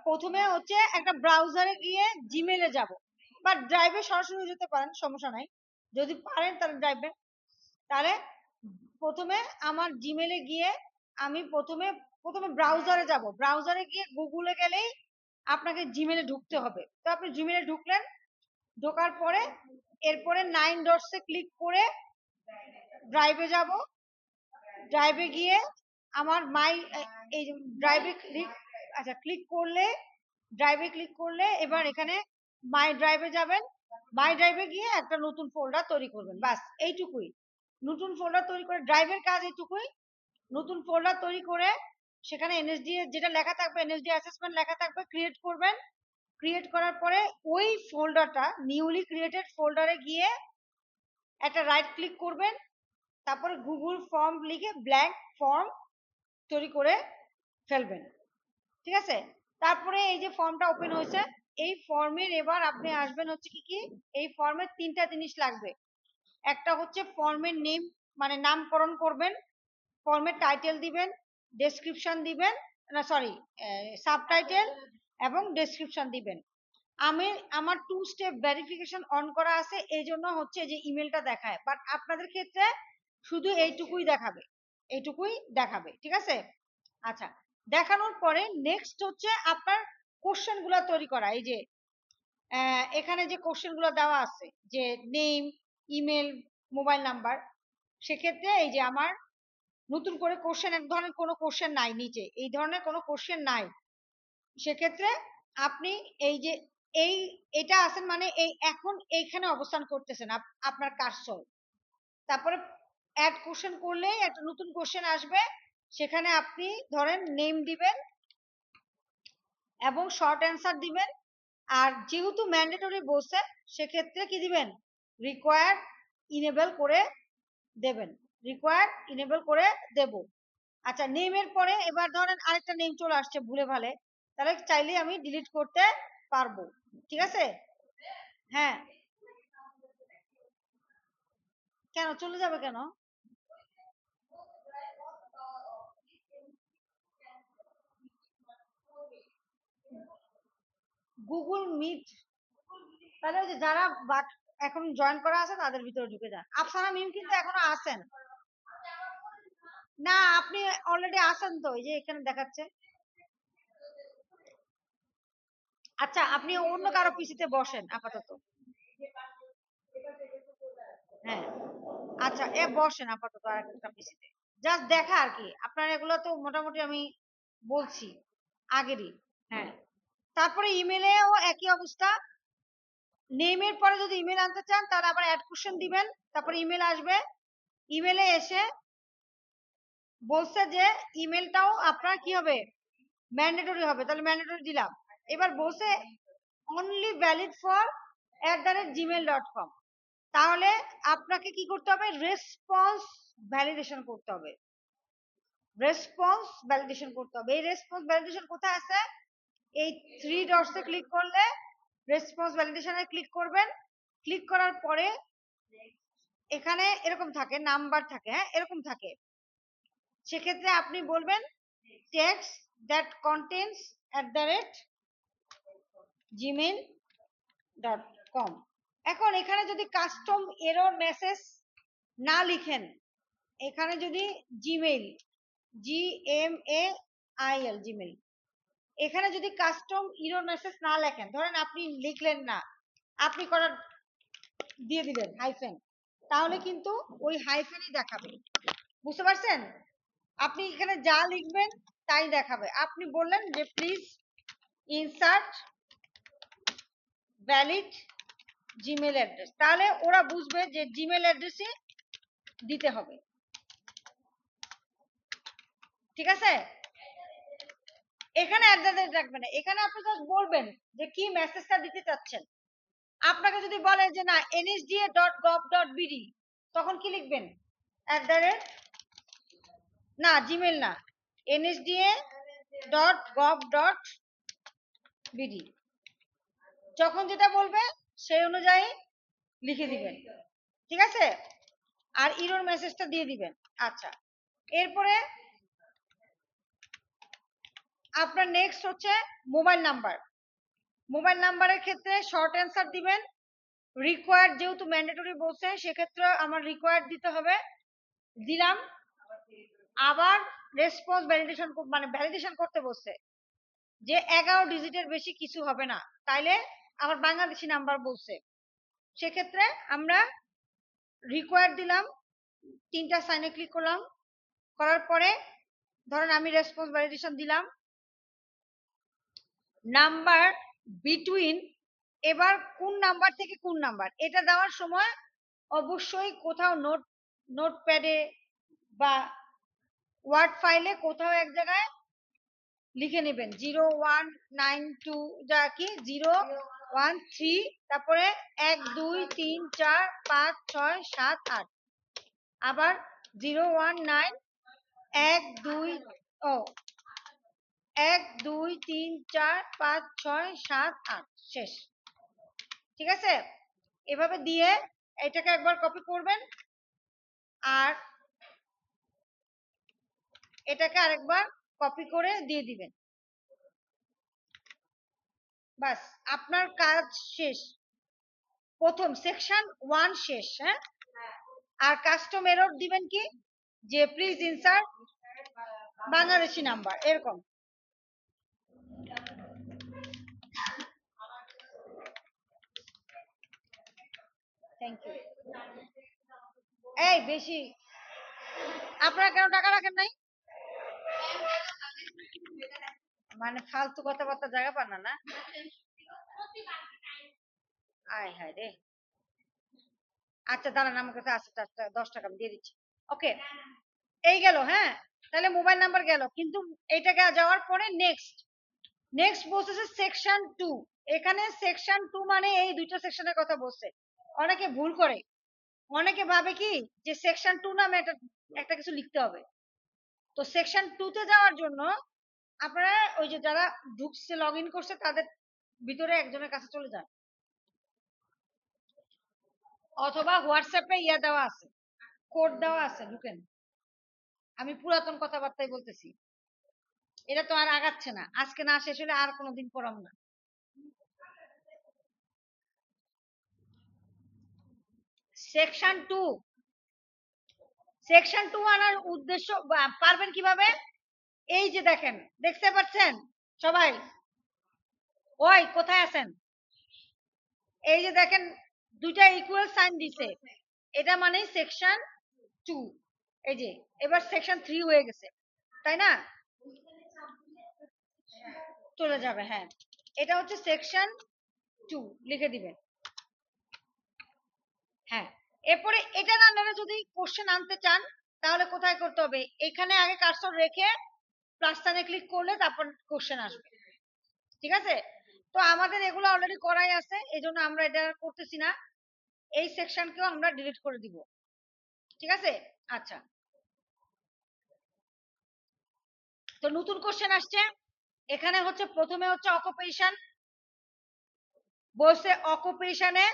প্রথমে হচ্ছে একটা ব্রাউজারে গিয়ে জিমেলে যাব, বা ড্রাইভে সরাসরি যেতে পারেন, সমস্যা নাই। যদি পারেন তাহলে ড্রাইভে, তাহলে প্রথমে আমার জিমেলে গিয়ে আমি প্রথমে ব্রাউজারে যাব। ব্রাউজারে গিয়ে গুগলে গেলেই আপনাকে জিমেলে ঢুকতে হবে। তো আপনি জিমেলে ঢুকলেন, ঢোকার পরে এরপরে 9 ডটসে ক্লিক করে ড্রাইভে যাব। ড্রাইভে গিয়ে আমার মাই এই ড্রাইভে ক্লিক করলে, এবার এখানে মাই ড্রাইভে যাবেন। মাই ড্রাইভে গিয়ে একটা নতুন ফোল্ডার তৈরি করবেন, বাস এইটুকুই। নতুন ফোল্ডার তৈরি করে, ড্রাইভের কাজ এইটুকুই। নতুন ফোল্ডার তৈরি করে সেখানে এনএসডি যেটা লেখা থাকবে, এনএসডি অ্যাসেসমেন্ট লেখা থাকবে, ক্রিয়েট করবেন। ক্রিয়েট করার পরে ওই ফোল্ডারটা, নিউলি ক্রিয়েটেড ফোল্ডারে গিয়ে একটা রাইট ক্লিক করবেন, তারপরে গুগল ফর্ম লিখে ব্ল্যাঙ্ক ফর্ম তৈরি করে ফেলবেন। ঠিক আছে? তারপরে এই যে ফর্মটা ওপেন হয়েছে, এই ফর্মের এবার আপনি আসবেন হচ্ছে কি এই ফর্মের 3টা জিনিস লাগবে। একটা হচ্ছে ফর্মের নেম, মানে নামকরণ করবেন, ফর্মের টাইটেল দিবেন, ডেসক্রিপশন দিবেন, না সরি সাবটাইটেল এবং ডেসক্রিপশন দিবেন। আমার 2 স্টেপ ভেরিফিকেশন অন করা আছে, এই জন্য হচ্ছে যে ইমেলটা দেখায়, বাট আপনাদের ক্ষেত্রে শুধু এইটুকুই দেখাবে। ঠিক আছে? আচ্ছা, দেখানোর পরে নেক্সট হচ্ছে আপনার কোশ্চেন গুলা তৈরি করা। এই যে এখানে যে কোশ্চেন গুলো দেওয়া আছে, যে নেম, ইমেল, মোবাইল নাম্বার, সেক্ষেত্রে এই যে আমার নতুন করে কোশ্চেন, এক ধরনের কোনো কোশ্চেন নাই নিচে, এই ধরনের কোনো কোশ্চেন নাই। সেক্ষেত্রে আপনি এই যে এটা আছেন, মানে এই এখন এইখানে অবস্থান করতেছেন আপনার কার্সর। তারপরে অ্যাড কোশ্চেন করলেই একটা নতুন কোশ্চেন আসবে, সেখানে আপনি ধরেন নেম দিবেন এবং শর্ট অ্যান্সার দিবেন। আর যেহেতু ম্যান্ডেটরি বলছে, সেক্ষেত্রে কি দিবেন, রিকোয়ার্ড ইনেবল করে দেবেন, দেব। আচ্ছা, নেমের পরে এবার ধরেন আরেকটা নেম চলে আসছে ভুলে ভালে, তাহলে চাইলেই আমি ডিলিট করতে পারবো। ঠিক আছে? হ্যাঁ, কেন চলে যাবে কেন? গুগল মিট, তাহলে ওই যে যারা এখন জয়েন করা আছে তাদের ভিতরে ঢুকে যান। আফসানা মিম কিন্তু এখনো আছেন না? আপনি অলরেডি আছেন তো, এই যে এখানে দেখাচ্ছে। আচ্ছা, আপনি অন্য কারো পিসিতে বসেন আপাতত। হ্যাঁ, আচ্ছা, বসেন আপাতত আর একটা পিসিতে, জাস্ট দেখা আর কি। আপনার এগুলো তো মোটামুটি আমি বলছি আগেরই। হ্যাঁ, তারপরে ইমেলেও একই অবস্থা। নেমের পরে যদি ইমেল আনতে চান, তাহলে আবার অ্যাড কোশ্চেন দিবেন, তারপরে ইমেল আসবে। ইমেলে এসে বলছে যে ইমেলটাও আপনার কি হবে, ম্যান্ডেটরি হবে, তাহলে ম্যান্ডেটরি দিলাম। এবার বলছে অনলি ভ্যালিড ফর @gmail.com, তাহলে আপনাকে কি করতে হবে, রেসপন্স ভ্যালিডেশন করতে হবে। এই রেসপন্স ভ্যালিডেশন কোথায় আছে? এই 3 ডটসে ক্লিক করলে রেসপন্স ভ্যালিডেশনে ক্লিক করবেন। ক্লিক করার পরে এখানে এরকম থাকে, নাম্বার থাকে, হ্যাঁ এরকম থাকে। সেক্ষেত্রে আপনি বলবেন টেক্সট দ্যাট কন্টেন্স @gmail.com। এখন এখানে যদি কাস্টম এরর মেসেজ না লিখেন, এখানে যদি জিমেইল, জিমেইল, এখানে যদি কাস্টম এরর মেসেজ না লেখেন, ধরেন আপনি লিখলেন না, আপনি করার দিয়ে দিলেন হাইফেন, তাহলে কিন্তু ওই হাইফেনই দেখাবে। বুঝতে পারছেন? আপনি এখানে যা লিখবেন তাই দেখাবে। আপনি বললেন যে please insert valid Gmail address, তাহলে ওরা বুঝবে যে জিমেল অ্যাড্রেসই দিতে হবে। ঠিক আছে? এখানে অ্যাড্রেস রাখবেন না, এখানে আপনি জাস্ট বলবেন যে কি মেসেজটা দিতে চাচ্ছেন। আপনাকে যদি বলে যে না nsda.gov.bd, তখন কি লিখবেন? না, জিমেল না, nsda.gov.bd, যখন যেটা বলবে সেই অনুযায়ী লিখে দিবেন। ঠিক আছে? আর ইরর মেসেজটা দিয়ে দিবেন। আচ্ছা, এরপরে আপনার নেক্সট হচ্ছে মোবাইল নাম্বার। মোবাইল নাম্বারের ক্ষেত্রে শর্ট অ্যান্সার দিবেন। রিকোয়ার্ড যেহেতু ম্যান্ডেটরি বলছে সেক্ষেত্রে আমার রিকোয়ার্ড দিতে হবে, দিলাম। আবার রেসপন্স ভ্যালিডেশন মানে ভ্যালিডেশন করতে বলছে যে 11 ডিজিটের বেশি কিছু হবে না, তাইলে আমার বাংলাদেশি নাম্বার বলছে, সেক্ষেত্রে আমরা রিকোয়ার্ড দিলাম, 3টা সাইনে ক্লিক করলাম, করার পরে ধরেন আমি রেসপন্স ভ্যালিডেশন দিলাম, নাম্বার বিটুইন, এবার কোন নাম্বার থেকে কোন নাম্বার এটা দেওয়ার সময় অবশ্যই কোথাও নোটপ্যাডে বা ওয়ার্ড ফাইলে কোথাও এক জায়গায় লিখে নেবেন 0192 যা কি 013, তারপরে 1 2 3 4 5 6 7 8, আবার 019 1 2 1 2 3 4 5 6 7 8 শেষ। ঠিক আছে, এভাবে দিয়ে এটাকে একবার কপি করবেন আর এটাকে আরেকবার কপি করে দিয়ে দিবেন, বাস আপনার কাজ শেষ। প্রথম সেকশন 1 শেষ। হ্যাঁ, আর কাস্টম এরর দিবেন কি যে প্লিজ ইনসার্ট বাংলাদেশি নাম্বার, এরকম। Thank you. এই বেশি আপনারা কেন টাকা রাখেন নাই? মানে ফালতু কথাবার্তা জায়গা পান না? আয় হায় রে। আচ্ছা দাঁড়ান, আমার কাছে আছে 10 টাকা, আমি দিয়ে দিচ্ছি। ওকে, এই গেল। হ্যাঁ, তাহলে মোবাইল নাম্বার গেল, কিন্তু এইটাকে যাওয়ার পরে নেক্সট বলছে সেকশন 2। এখানে সেকশন 2 মানে এই দুইটা সেকশনের কথা বলছে। অনেকে ভুল করে, অনেকে ভাবে কি যে সেকশন 2 নামে একটা কিছু লিখতে হবে। তো সেকশন 2 তে যাওয়ার জন্য আপনারা ওই যে যারা ঢুকছে লগ ইন করছে তাদের ভিতরে একজনের কাছে চলে যান, অথবা হোয়াটসঅ্যাপে ইয়া দেওয়া আছে, কোড দেওয়া আছে, ঢুকেন। আমি পুরাতন কথাবার্তাই বলতেছি, এটা তো আর আগাচ্ছে না, আজকে না শেষ হলে আর কোনোদিন পড়াম না। সেকশন 2, সেকশন 2 আনার উদ্দেশ্য পারবেন কিভাবে? এই যে দেখেন, দেখতে পাচ্ছেন সবাই? ওই কোথায় আছেন? এই যে দেখেন দুইটা ইকুয়াল সাইন দিছে, এটা মানে সেকশন 2। এই যে এবার সেকশন 3 হয়ে গেছে, তাই না? চলে যাবে, হ্যাঁ। এটা হচ্ছে সেকশন 2, লিখে দিবেন। হ্যাঁ, এরপরে এটার আন্ডারে যদি কোশ্চেন আনতে চান তাহলে কোথায় করতে হবে? এখানে আগে কার্সর রেখে প্লাস সাইনে ক্লিক করলে তারপর কোশ্চেন আসবে। ঠিক আছে, তো আমাদের এগুলো অলরেডি করাই আছে, এজন্য আমরা এটা করতেছি না। এই সেকশনকেও আমরা ডিলিট করে দিব। ঠিক আছে, আচ্ছা। তো নতুন কোশ্চেন আসছে, এখানে হচ্ছে প্রথমে হচ্ছে অকুপেশন বলছে, অকুপেশনে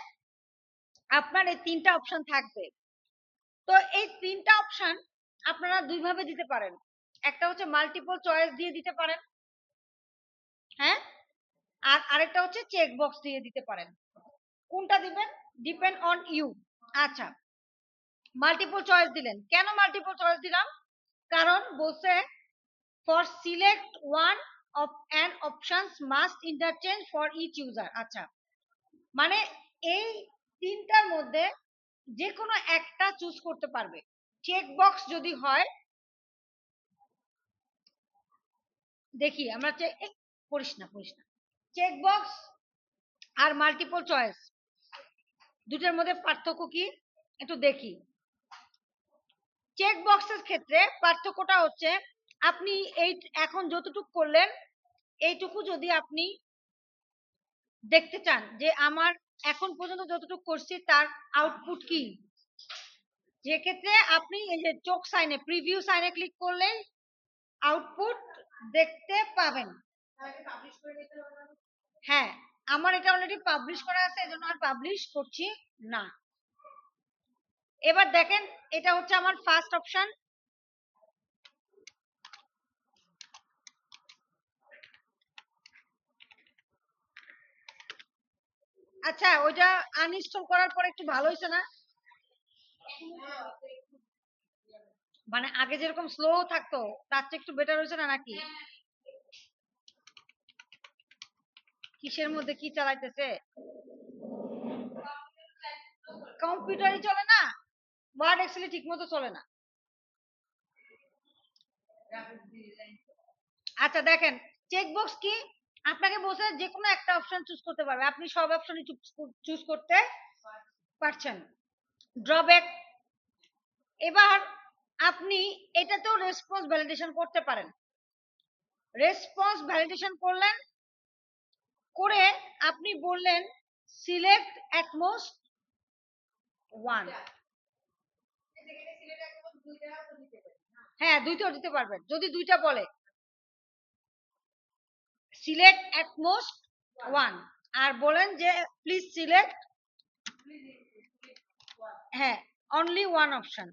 আপনার এই 3টা অপশন থাকবে। তো এই 3টা অপশন আপনারা দুই ভাবে দিতে পারেন, একটা হচ্ছে মাল্টিপল চয়েস দিয়ে দিতে পারেন, হ্যাঁ, আর আরেকটা হচ্ছে চেক বক্স দিয়ে দিতে পারেন। কোনটা দিবেন ডিপেন্ড অন ইউ। আচ্ছা, মাল্টিপল চয়েস দিলেন, কেন মাল্টিপল চয়েস দিলাম? কারণ বলছে for select one of an options must interchange for each user. আচ্ছা, মানে এই 3টার মধ্যে যে কোনো একটা চুজ করতে পারবে। চেক বক্স যদি হয়, দেখি আমরা পড়িস না চেক বক্স আর মাল্টিপল চয়েস দুটোর মধ্যে পার্থক্য কি একটু দেখি। চেক বক্সের ক্ষেত্রে পার্থক্যটা হচ্ছে আপনি এই এখন যতটুকু করলেন এইটুকু যদি আপনি দেখতে চান যে আমার এখন পর্যন্ত যতটুকু করছি তার আউটপুট কি, যে ক্ষেত্রে আপনি এই যে চোখ সাইনে প্রিভিউ সাইনে ক্লিক করলে আউটপুট দেখতে পাবেন। হ্যাঁ, আমার এটা অলরেডি পাবলিশ করা আছে, এজন্য আর পাবলিশ করছি না। এবার দেখেন, এটা হচ্ছে আমার ফার্স্ট অপশন। আচ্ছা, ওইটা আনইনস্টল করার পর একটু ভালো হয়েছে না? মানে আগে যেরকম স্লো থাকতো তার চেয়ে একটু বেটার হয়েছে না নাকি? কিসের মধ্যে কি চালাইতেছে? কম্পিউটারই চলে না, ওয়ার্ড এক্সেল ঠিক মতো চলে না। আচ্ছা দেখেন, চেকবক্স কি? আপনাকে বলছে যে কোনো একটা অপশন চুজ করতে পারবে, আপনি সব অপশনই চুজ করতে পারছেন। ড্রব্যাক, এবার আপনি এটাতেও রেসপন্স ভ্যালিডেশন করতে পারেন। রেসপন্স ভ্যালিডেশন করলেন, করে আপনি বললেন সিলেক্ট অ্যাট মোস্ট ওয়ান। হ্যাঁ, দুইটাও দিতে পারবেন যদি দুইটা বলে। সিলেক্ট অ্যাট মোস্ট ওয়ান, আর বলেন যে প্লিজ সিলেক্ট, হ্যাঁ, অনলি ওয়ান অপশন।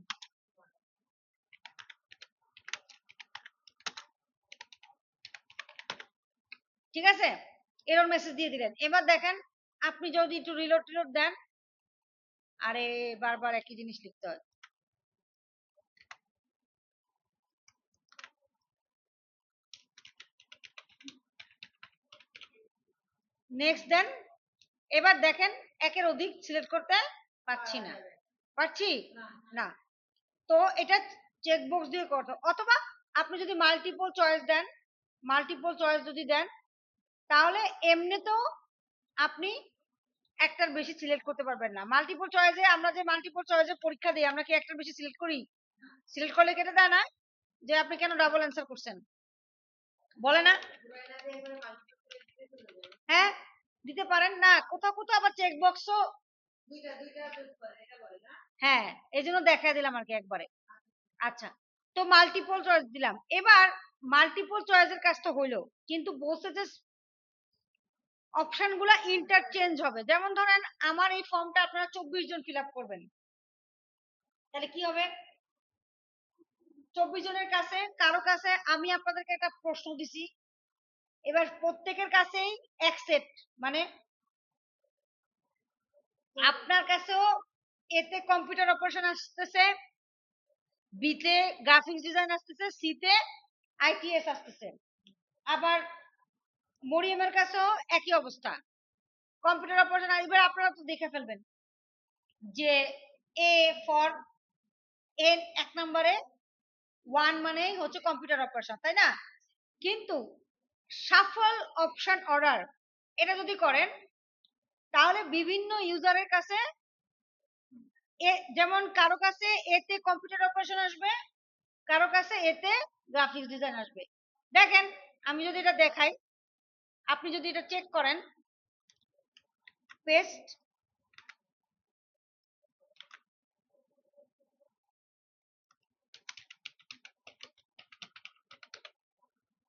ঠিক আছে, এরর মেসেজ দিয়ে দিলেন। এবার দেখেন আপনি যদি একটু রিলোড টিলোড দেন, আরে বারবার একই জিনিস লিখতে হয়। নেক্সট দেন, এবার দেখেন একের অধিক সিলেক্ট করতে পারছি না, পারছি না। তো এটা চেকবক্স দিয়ে করতে, অথবা আপনি যদি মাল্টিপল চয়েস দেন, মাল্টিপল চয়েস যদি দেন তাহলে এমনিতেও আপনি একটার বেশি সিলেক্ট করতে পারবেন না। মাল্টিপল চয়েসে আমরা যে মাল্টিপল চয়েসে পরীক্ষা দিই, আমরা কি একটার বেশি সিলেক্ট করি? সিলেক্ট করলে কেটে দেয় না যে আপনি কেন ডাবল অ্যান্সার করছেন, বলে না? হ্যাঁ, দিতে পারেন না, কোথাও কোথাও আবার চেক বক্সও, হ্যাঁ, এই জন্য দেখা দিলাম আর কি একবারে। আচ্ছা, তো মাল্টিপল চয়েস দিলাম। এবার মাল্টিপল চয়েসের কাজটা হইলো, কিন্তু বলছে যে অপশন গুলা ইন্টারচেঞ্জ হবে। যেমন ধরেন আমার এই ফর্মটা আপনারা 24 জন ফিল আপ করবেন, তাহলে কি হবে? 24 জনের কাছে কারো কাছে আমি আপনাদেরকে একটা প্রশ্ন দিছি, এবার প্রত্যেকের কাছেই এক সেট, মানে আপনার কাছেও এতে কম্পিউটার অপারেশন আসতেছে, বিতে গ্রাফিক্স ডিজাইন আসতেছে, সিতে আইটিএস আসতেছে, আবার মরিয়মের কাছেও একই অবস্থা, কম্পিউটার অপারেশন। এবার আপনারা তো দেখে ফেলবেন যে এ ফর এন, এক নম্বরে ওয়ান মানে হচ্ছে কম্পিউটার অপারেশন, তাই না? কিন্তু শাফল অপশন অর্ডার এটা যদি করেন তাহলে বিভিন্ন ইউজারের কাছে যেমন কারো কাছে এতে কম্পিউটার অপারেশন আসবে, কারো কাছে এতে গ্রাফিক্স ডিজাইন আসবে। দেখেন আমি যদি এটা দেখাই, আপনি যদি এটা চেক করেন, পেস্ট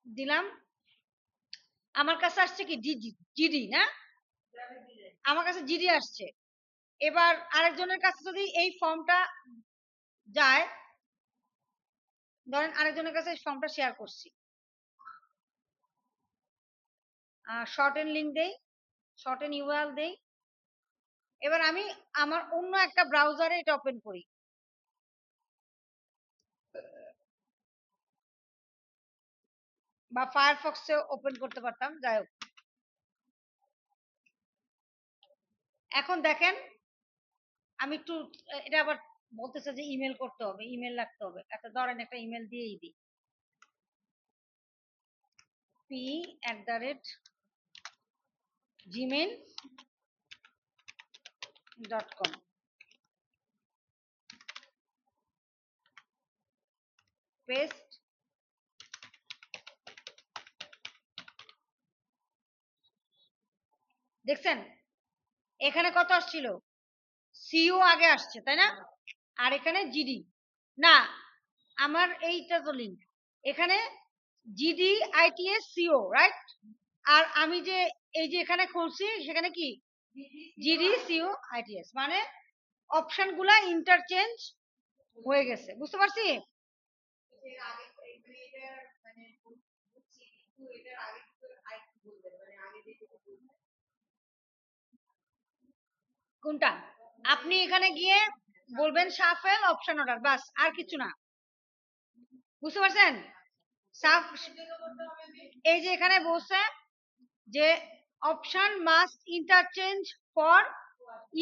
দিলাম, আমার কাছে আসছে কি জিডি না, আমার কাছে জিডি আসছে। এবার আরেকজনের কাছে যদি এই ফর্মটা যায়, ধরেন আরেকজনের কাছে ফর্মটা শেয়ার করছি, শর্ট এন্ড লিঙ্ক দেই, শর্ট এন্ড ইউআরএল দেই। এবার আমি আমার অন্য একটা ব্রাউজারে এটা ওপেন করি, বা ফায়ারফক্সে ওপেন করতে পারতাম, যাই হোক। এখন দেখেন আমি একটু এটা আবার বলতেছে যে ইমেল করতে হবে, ইমেল রাখতে হবে, একটা ধরেন একটা ইমেল দিয়েই দিই, p@gmail.com, পেস্ট। দেখছেন এখানে কত আসছিল? সিও আগে আসছে তাই না, আর এখানে জিডি না, আমার এইটা তো লিঙ্ক, এখানে জিডি আইটিএস সিও, রাইট? আর আমি যে এই যে এখানে খুলছি সেখানে কি জিডি সিও আইটিএস, মানে অপশন গুলা ইন্টারচেঞ্জ হয়ে গেছে, বুঝতে পারছি? কোনটা? আপনি এখানে গিয়ে বলবেন শাফেল অপশন অর্ডার, বাস, আর কিছু না। বুঝতে পারছেন? এই যে এখানে বলছে যে option must interchange for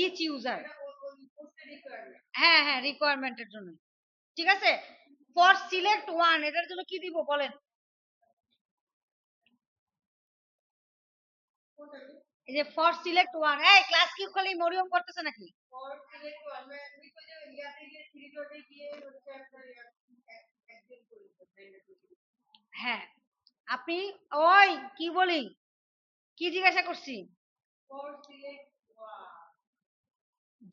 each user. হ্যাঁ হ্যাঁ, রিকোয়ারমেন্টের জন্য। ঠিক আছে, ফর সিলেক্ট ওয়ান এটার জন্য কি দিব বলেন? এই যে ফর সিলেক্ট ওয়ান, এই ক্লাস কি খালি মরিয়ম করতেছে নাকি? হ্যাঁ, আপনি ওই কি বলি, কি জিজ্ঞাসা করছি?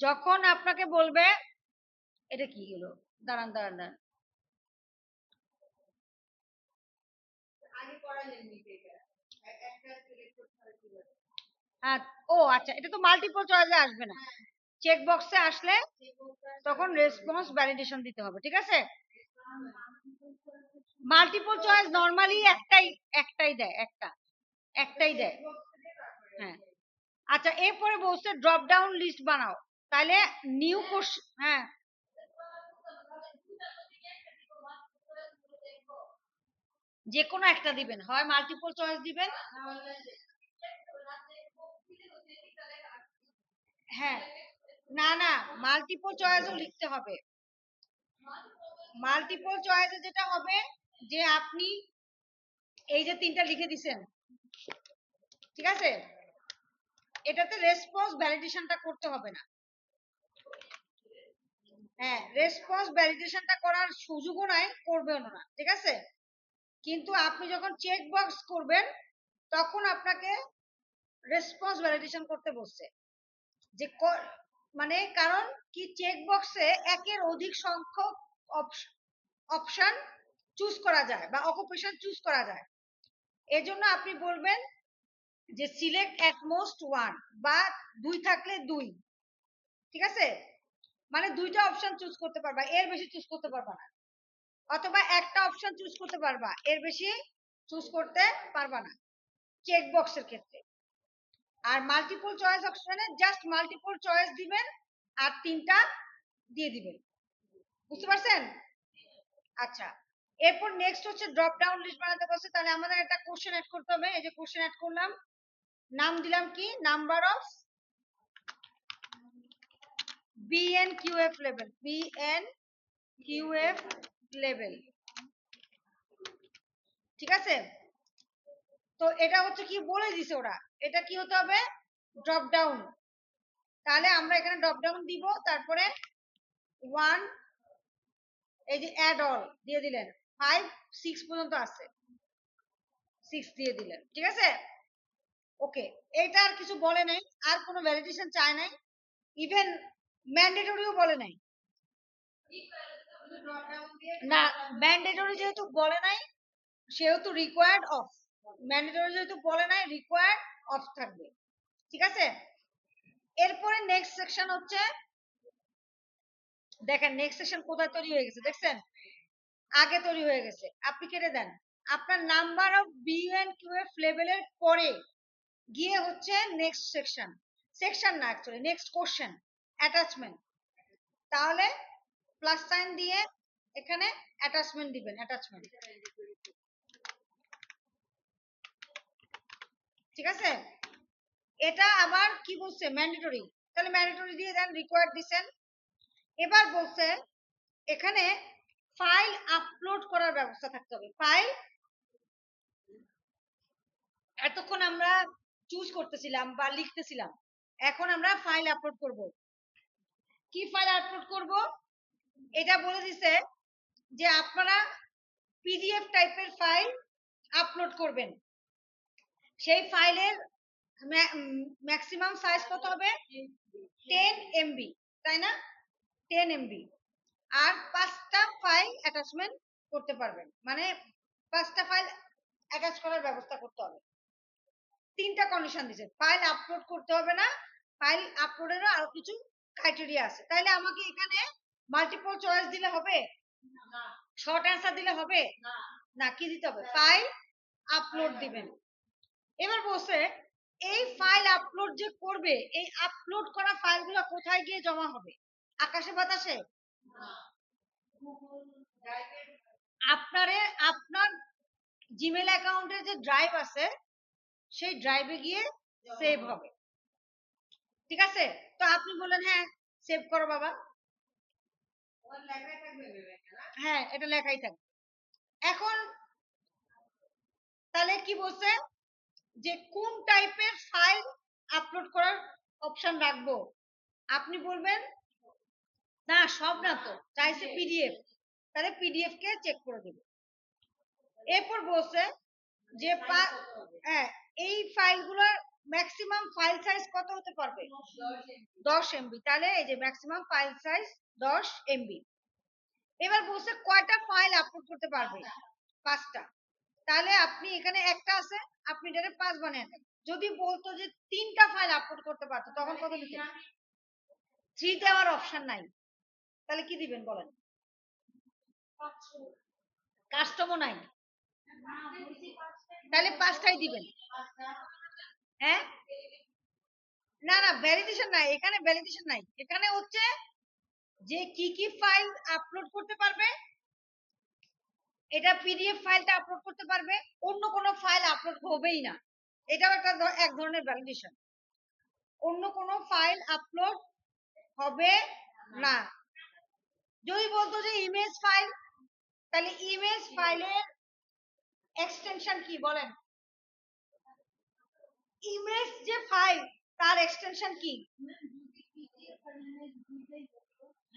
যখন আপনাকে বলবে, এটা কি হলো, দাঁড়ান দাঁড়ান দাঁড়ান, হ্যাঁ, ও আচ্ছা, এটা তো মাল্টিপল চয়েসে আসবে না, চেক বক্সে আসলে তখন রেসপন্স ভ্যালিডেশন দিতে হবে। ঠিক আছে, মাল্টিপল চয়েস নরমালি একটাই দেয়, একটাই দেয়। হ্যাঁ, আচ্ছা, এরপরে বলছে ড্রপ ডাউন লিস্ট বানাও, তাহলে নিউ কোশ্চেন, হ্যাঁ, যে কোনো একটা দিবেন, হয় মাল্টিপল চয়েস দিবেন। হ্যাঁ, না না, মাল্টিপল চয়েসও লিখতে হবে। মাল্টিপল চয়েসে যেটা হবে যে আপনি এই যে তিনটা লিখে দিছেন, ঠিক আছে, এটাতে রেসপন্স ভ্যালিডেশনটা করতে হবে না। হ্যাঁ, রেসপন্স ভ্যালিডেশনটা করার সুযোগও নাই, করবেও না। ঠিক আছে, কিন্তু আপনি যখন চেক বক্স করবেন তখন আপনাকে রেসপন্স ভ্যালিডেশন করতে বলছে, যে মানে কারণ কি, চেক বক্সে একের অধিক সংখ্যক অপশন চুজ করা যায় বা অকুপেশন চুজ করা যায়। এজন্য আপনি বলবেন যে সিলেক্ট এট মোস্ট ওয়ান, বা দুই থাকলে দুই। ঠিক আছে, মানে দুইটা অপশন চুজ করতে পারবা, এর বেশি চুজ করতে পারবা না, অথবা একটা অপশন চুজ করতে পারবা, এর বেশি চুজ করতে পারবা না চেক বক্সের ক্ষেত্রে। আর মাল্টিপল চয়েস অপশনে জাস্ট মাল্টিপল চয়েস দিবেন আর তিনটা দিয়ে দিবেন। বুঝতে পারছেন? আচ্ছা, এরপর নেক্সট হচ্ছে ড্রপ ডাউন লিস্ট বানাতে বলছে, তাহলে আমাদের একটা কোশ্চেন অ্যাড করতে হবে। এই যে কোশ্চেন অ্যাড করলাম, নাম দিলাম কি, number of BNQF level, BNQF level. ঠিক আছে, তো এটা হচ্ছে কি বলে দিছে ওরা, এটা কি হতে হবে, ড্রপ ডাউন। তাহলে আমরা এখানে ড্রপ ডাউন দিব, তারপরে 1, এই যে অ্যাড অল দিয়ে দিলেন, 5 6 পর্যন্ত আছে, 6 দিয়ে দিলেন। ঠিক আছে, ওকে, এটা আর কিছু বলে নাই, আর কোনো ভ্যালিডেশন চায় নাই, ইভেন ম্যান্ডেটরিও বলে নাই। না, ম্যান্ডেটরি যেহেতু বলে নাই সেহেতু রিকোয়ার্ড অফ, ম্যান্ডেটরি যেহেতু বলে নাই রিকোয়ার্ড অফ থাকবে। ঠিক আছে, এরপরে নেক্সট সেকশন হচ্ছে, দেখেন নেক্সট সেকশন কোথায় তৈরি হয়ে গেছে দেখছেন, আগে তৈরি হয়ে গেছে, আপনি কেটে দেন। আপনার নাম্বার অফ BNQF লেভেলের পরে গিয়ে হচ্ছে নেক্সট সেকশন, সেকশন না অ্যাকচুয়ালি নেক্সট কোশ্চেন, অ্যাটাচমেন্ট। তাহলে প্লাস সাইন দিয়ে এখানে অ্যাটাচমেন্ট দিবেন, অ্যাটাচমেন্ট। ঠিক আছে, এটা আবার কি বলছে, ম্যান্ডেটরি, তাহলে ম্যান্ডেটরি দিয়ে দেন, রিকোয়ার্ড দিবেন। এবার বলছে এখানে ফাইল আপলোড করার ব্যবস্থা থাকতে হবে। ফাইল, এতক্ষণ আমরা চুজ করতেছিলাম বা লিখতেছিলাম, এখন আমরা ফাইল আপলোড করব। কি ফাইল আপলোড করব, এটা বলে দিছে যে আপনারা PDF টাইপের ফাইল আপলোড করবেন। সেই ফাইলের ম্যাক্সিমাম সাইজ কত হবে, 10 MB, তাই না, 10 MB। আর 5টা ফাইল অ্যাটাচমেন্ট করতে পারবেন, মানে 5টা ফাইল অ্যাটাচ করার ব্যবস্থা করতে হবে। 3টা কন্ডিশন দিছে, ফাইল আপলোড করতে হবে না, ফাইল আপলোডেরও আরো কিছু ক্রাইটেরিয়া আছে। তাইলে আমাকে এখানে মাল্টিপল চয়েস দিলে হবে না, শর্ট অ্যান্সার দিলে হবে না, কি দিতে হবে, ফাইল আপলোড দিবেন। এবার বলছে এই ফাইল আপলোড যে করবে, এই আপলোড করা ফাইলগুলো কোথায় গিয়ে জমা হবে? আকাশে বাতাসে? আপনার জিমেল অ্যাকাউন্টের যে ড্রাইভ আছে সেই ড্রাইভে গিয়ে সেভ হবে। ঠিক আছে? তো আপনি বললেন হ্যাঁ সেভ করো বাবা, হ্যাঁ এটা লেখাই থাকবে। এখন তাহলে কি বলছে যে কোন টাইপের ফাইল আপলোড করার অপশন রাখবো? আপনি বলবেন না সব না, তো চাইছে পিডিএফ, তাহলে পিডিএফ কে চেক করে দেবে। এরপর বলছে যে হ্যাঁ এই ফাইলগুলোর ম্যাক্সিমাম ফাইল সাইজ কত হতে পারবে? 10 এমবি। তাহলে এই যে ম্যাক্সিমাম ফাইল সাইজ 10 এমবি। এবার বলছে কয়টা ফাইল আপলোড করতে পারবে? 5টা। তাহলে আপনি এখানে একটা আছে, আপনি এটারে 5 বানিয়ে দেন। যদি বলতো যে 3টা ফাইল আপলোড করতে পারতো তখন কত দিতেন? 3 দেওয়ার অপশন নাই, তাহলে কি দিবেন বলেন? কাস্টমও নাই, তাহলে 5টাই দিবেন। হ্যাঁ না না ভ্যালিডেশন নাই, এখানে ভ্যালিডেশন নাই, এখানে হচ্ছে যে কি কি ফাইল আপলোড করতে পারবে, এটা পিডিএফ ফাইলটা আপলোড করতে পারবে, অন্য কোনো ফাইল আপলোড হবেই না। এটাও একটা এক ধরনের ভ্যালিডেশন। অন্য কোনো ফাইল আপলোড হবে না। যদি বলতো যে ইমেজ ফাইল, তাহলে ইমেজ ফাইলের এক্সটেনশন কি বলেন? ইমেজ যে ফাইল তার এক্সটেনশন কি?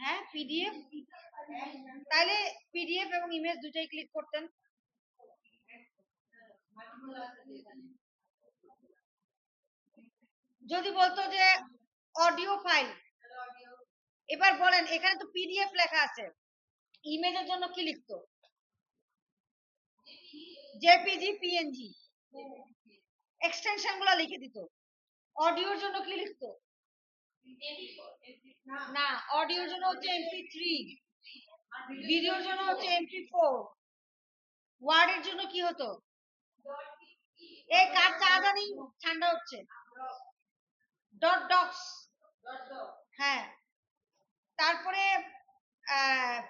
হ্যাঁ পিডিএফ, তাহলে পিডিএফ এবং ইমেজ দুটাই ক্লিক করতেন। যদি বলতো যে অডিও ফাইল, এবার বলেন এখানে তো পিডিএফ লেখা আছে, ইমেজের জন্য কি লিখতো? জেপিজি, পিএনজি, এক্সটেনশন গুলো লিখে দিত। অডিওর জন্য কি লিখতো? না অডিওর জন্য হচ্ছে এমপি3, ভিডিওর জন্য হচ্ছে এমপি4, ওয়ার্ডের জন্য কি হতো? এই কার চা জানি ঠান্ডা হচ্ছে, ডট ডক্স। হ্যাঁ তারপরে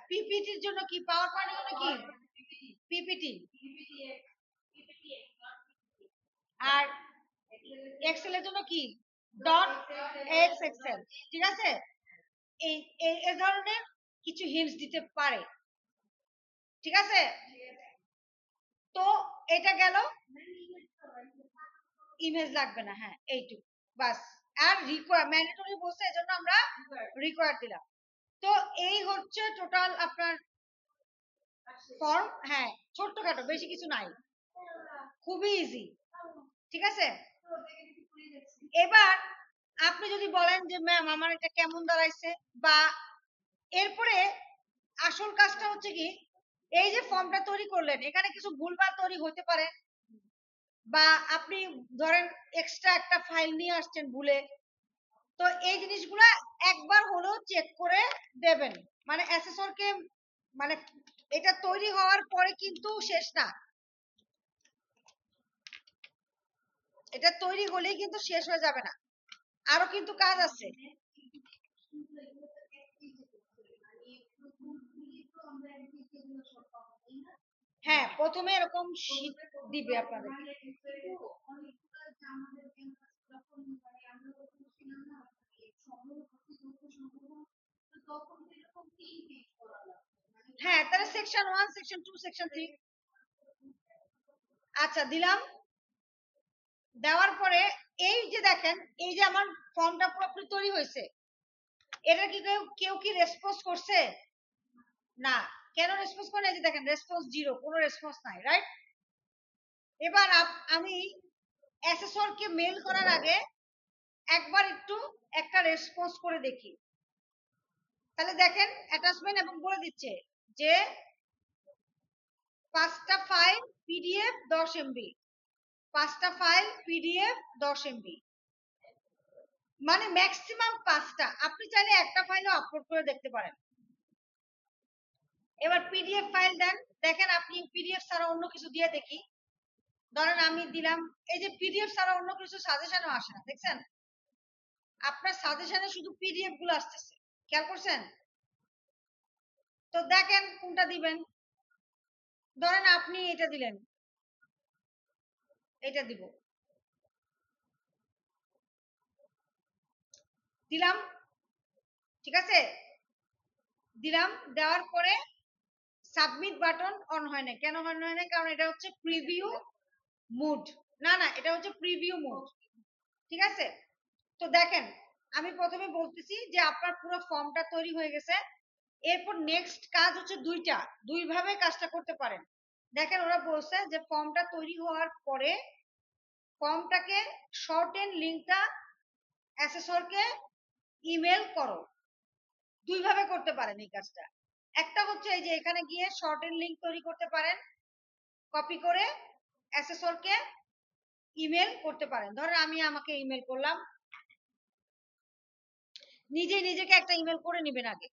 পিপিটির জন্য কি? পাওয়ার পয়েন্টের জন্য কি? পিপিটি। আর এক্সেল এর জন্য কি? Dot X excel. ঠিক আছে? এই এই ধরনের কিছু হিন্টস দিতে পারে। ঠিক আছে? তো এটা গেল, ইমেজ লাগবে না, হ্যাঁ এইটুকু বাস। আর রিকোয়ার ম্যান্ডেটরি বলছে এজন্য আমরা রিকোয়ার দিলাম। তো এই হচ্ছে টোটাল আপনার ফর্ম। হ্যাঁ ছোট্টখাটো, বেশি কিছু নাই, খুবই ইজি। ঠিক আছে? এবার আপনি যদি বলেন যে ম্যাম আমার এটা কেমন দাঁড়াইছে, বা এরপরে আসল কাজটা হচ্ছে কি, এই যে ফর্মটা তৈরি করলেন এখানে কিছু ভুলভাল তৈরি হতে পারে, বা আপনি ধরেন এক্সট্রা একটা ফাইল নিয়ে আসছেন ভুলে, তো এই জিনিসগুলা একবার হলেও চেক করে দেবেন। মানে অ্যাসেসরকে, মানে এটা তৈরি হওয়ার পরে কিন্তু শেষ না, এটা তৈরি হলেই কিন্তু শেষ হয়ে যাবে না, আরো কিন্তু কাজ আছে। হ্যাঁ প্রথমে এরকম শীট দিবে আপনাদের। হ্যাঁ তাহলে সেকশন 1, সেকশন 2, সেকশন 3। আচ্ছা দিলাম। দেওয়ার পরে এই যে দেখেন, এই যে আমার ফর্মটা পুরোপুরি তৈরি হয়েছে, এটা কি কেউ কি রেসপন্স করছে? না। কেন রেসপন্স করে? এই যে দেখেন রেসপন্স 0, কোনো রেসপন্স নাই, রাইট? এবার আমি অ্যাসেসরকে মেল করার আগে একবার একটু একটা রেসপন্স করে দেখি। তাহলে দেখেন অ্যাটাচমেন্ট এবং বলে দিচ্ছে যে 5টা ফাইল পিডিএফ 10 এমবি, 5টা ফাইল পিডিএফ 10 এমবি, মানে ম্যাক্সিমাম 5টা। আপনি চাইলে একটা ফাইলও আপলোড করে দেখতে পারেন। এবার পিডিএফ ফাইল দেন, দেখেন আপনি পিডিএফ ছাড়া অন্য কিছু দিয়ে দেখি। ধরেন আমি দিলাম, এই যে পিডিএফ ছাড়া অন্য কিছু সাজেশনও আসে না, দেখছেন? আপনার সাজেশনে শুধু পিডিএফ গুলো আসতেছে, খেয়াল করছেন? তো দেখেন কোনটা দিবেন। ধরেন আপনি এটা দিলেন, এটা দিব, দিলাম, ঠিক আছে? দিলাম, দেওয়ার পরে সাবমিট বাটন অন হয় না। কেন অন হয় না? কারণ এটা হচ্ছে প্রিভিউ মুড। না না, এটা হচ্ছে প্রিভিউ মুড, ঠিক আছে? তো দেখেন, আমি প্রথমে বলতেছি যে আপনার পুরো ফর্মটা তৈরি হয়ে গেছে। এরপর নেক্সট কাজ হচ্ছে দুইটা, দুই ভাবে কাজটা করতে পারেন। দেখেন ওরা বলছে যে ফর্মটা তৈরি হওয়ার পরে ফর্মটাকে শর্টেন লিংকটা অ্যাসেসরকে ইমেল করো। দুই ভাবে করতে পারেন এই কাজটা। একটা হচ্ছে এই যে এখানে গিয়ে শর্টেন লিংক তৈরি করতে পারেন, কপি করে অ্যাসেসরকে ইমেল করতে পারেন। ধরেন আমি আমাকে ইমেল করলাম, নিজে নিজেকে একটা ইমেল করে নেবেন আগে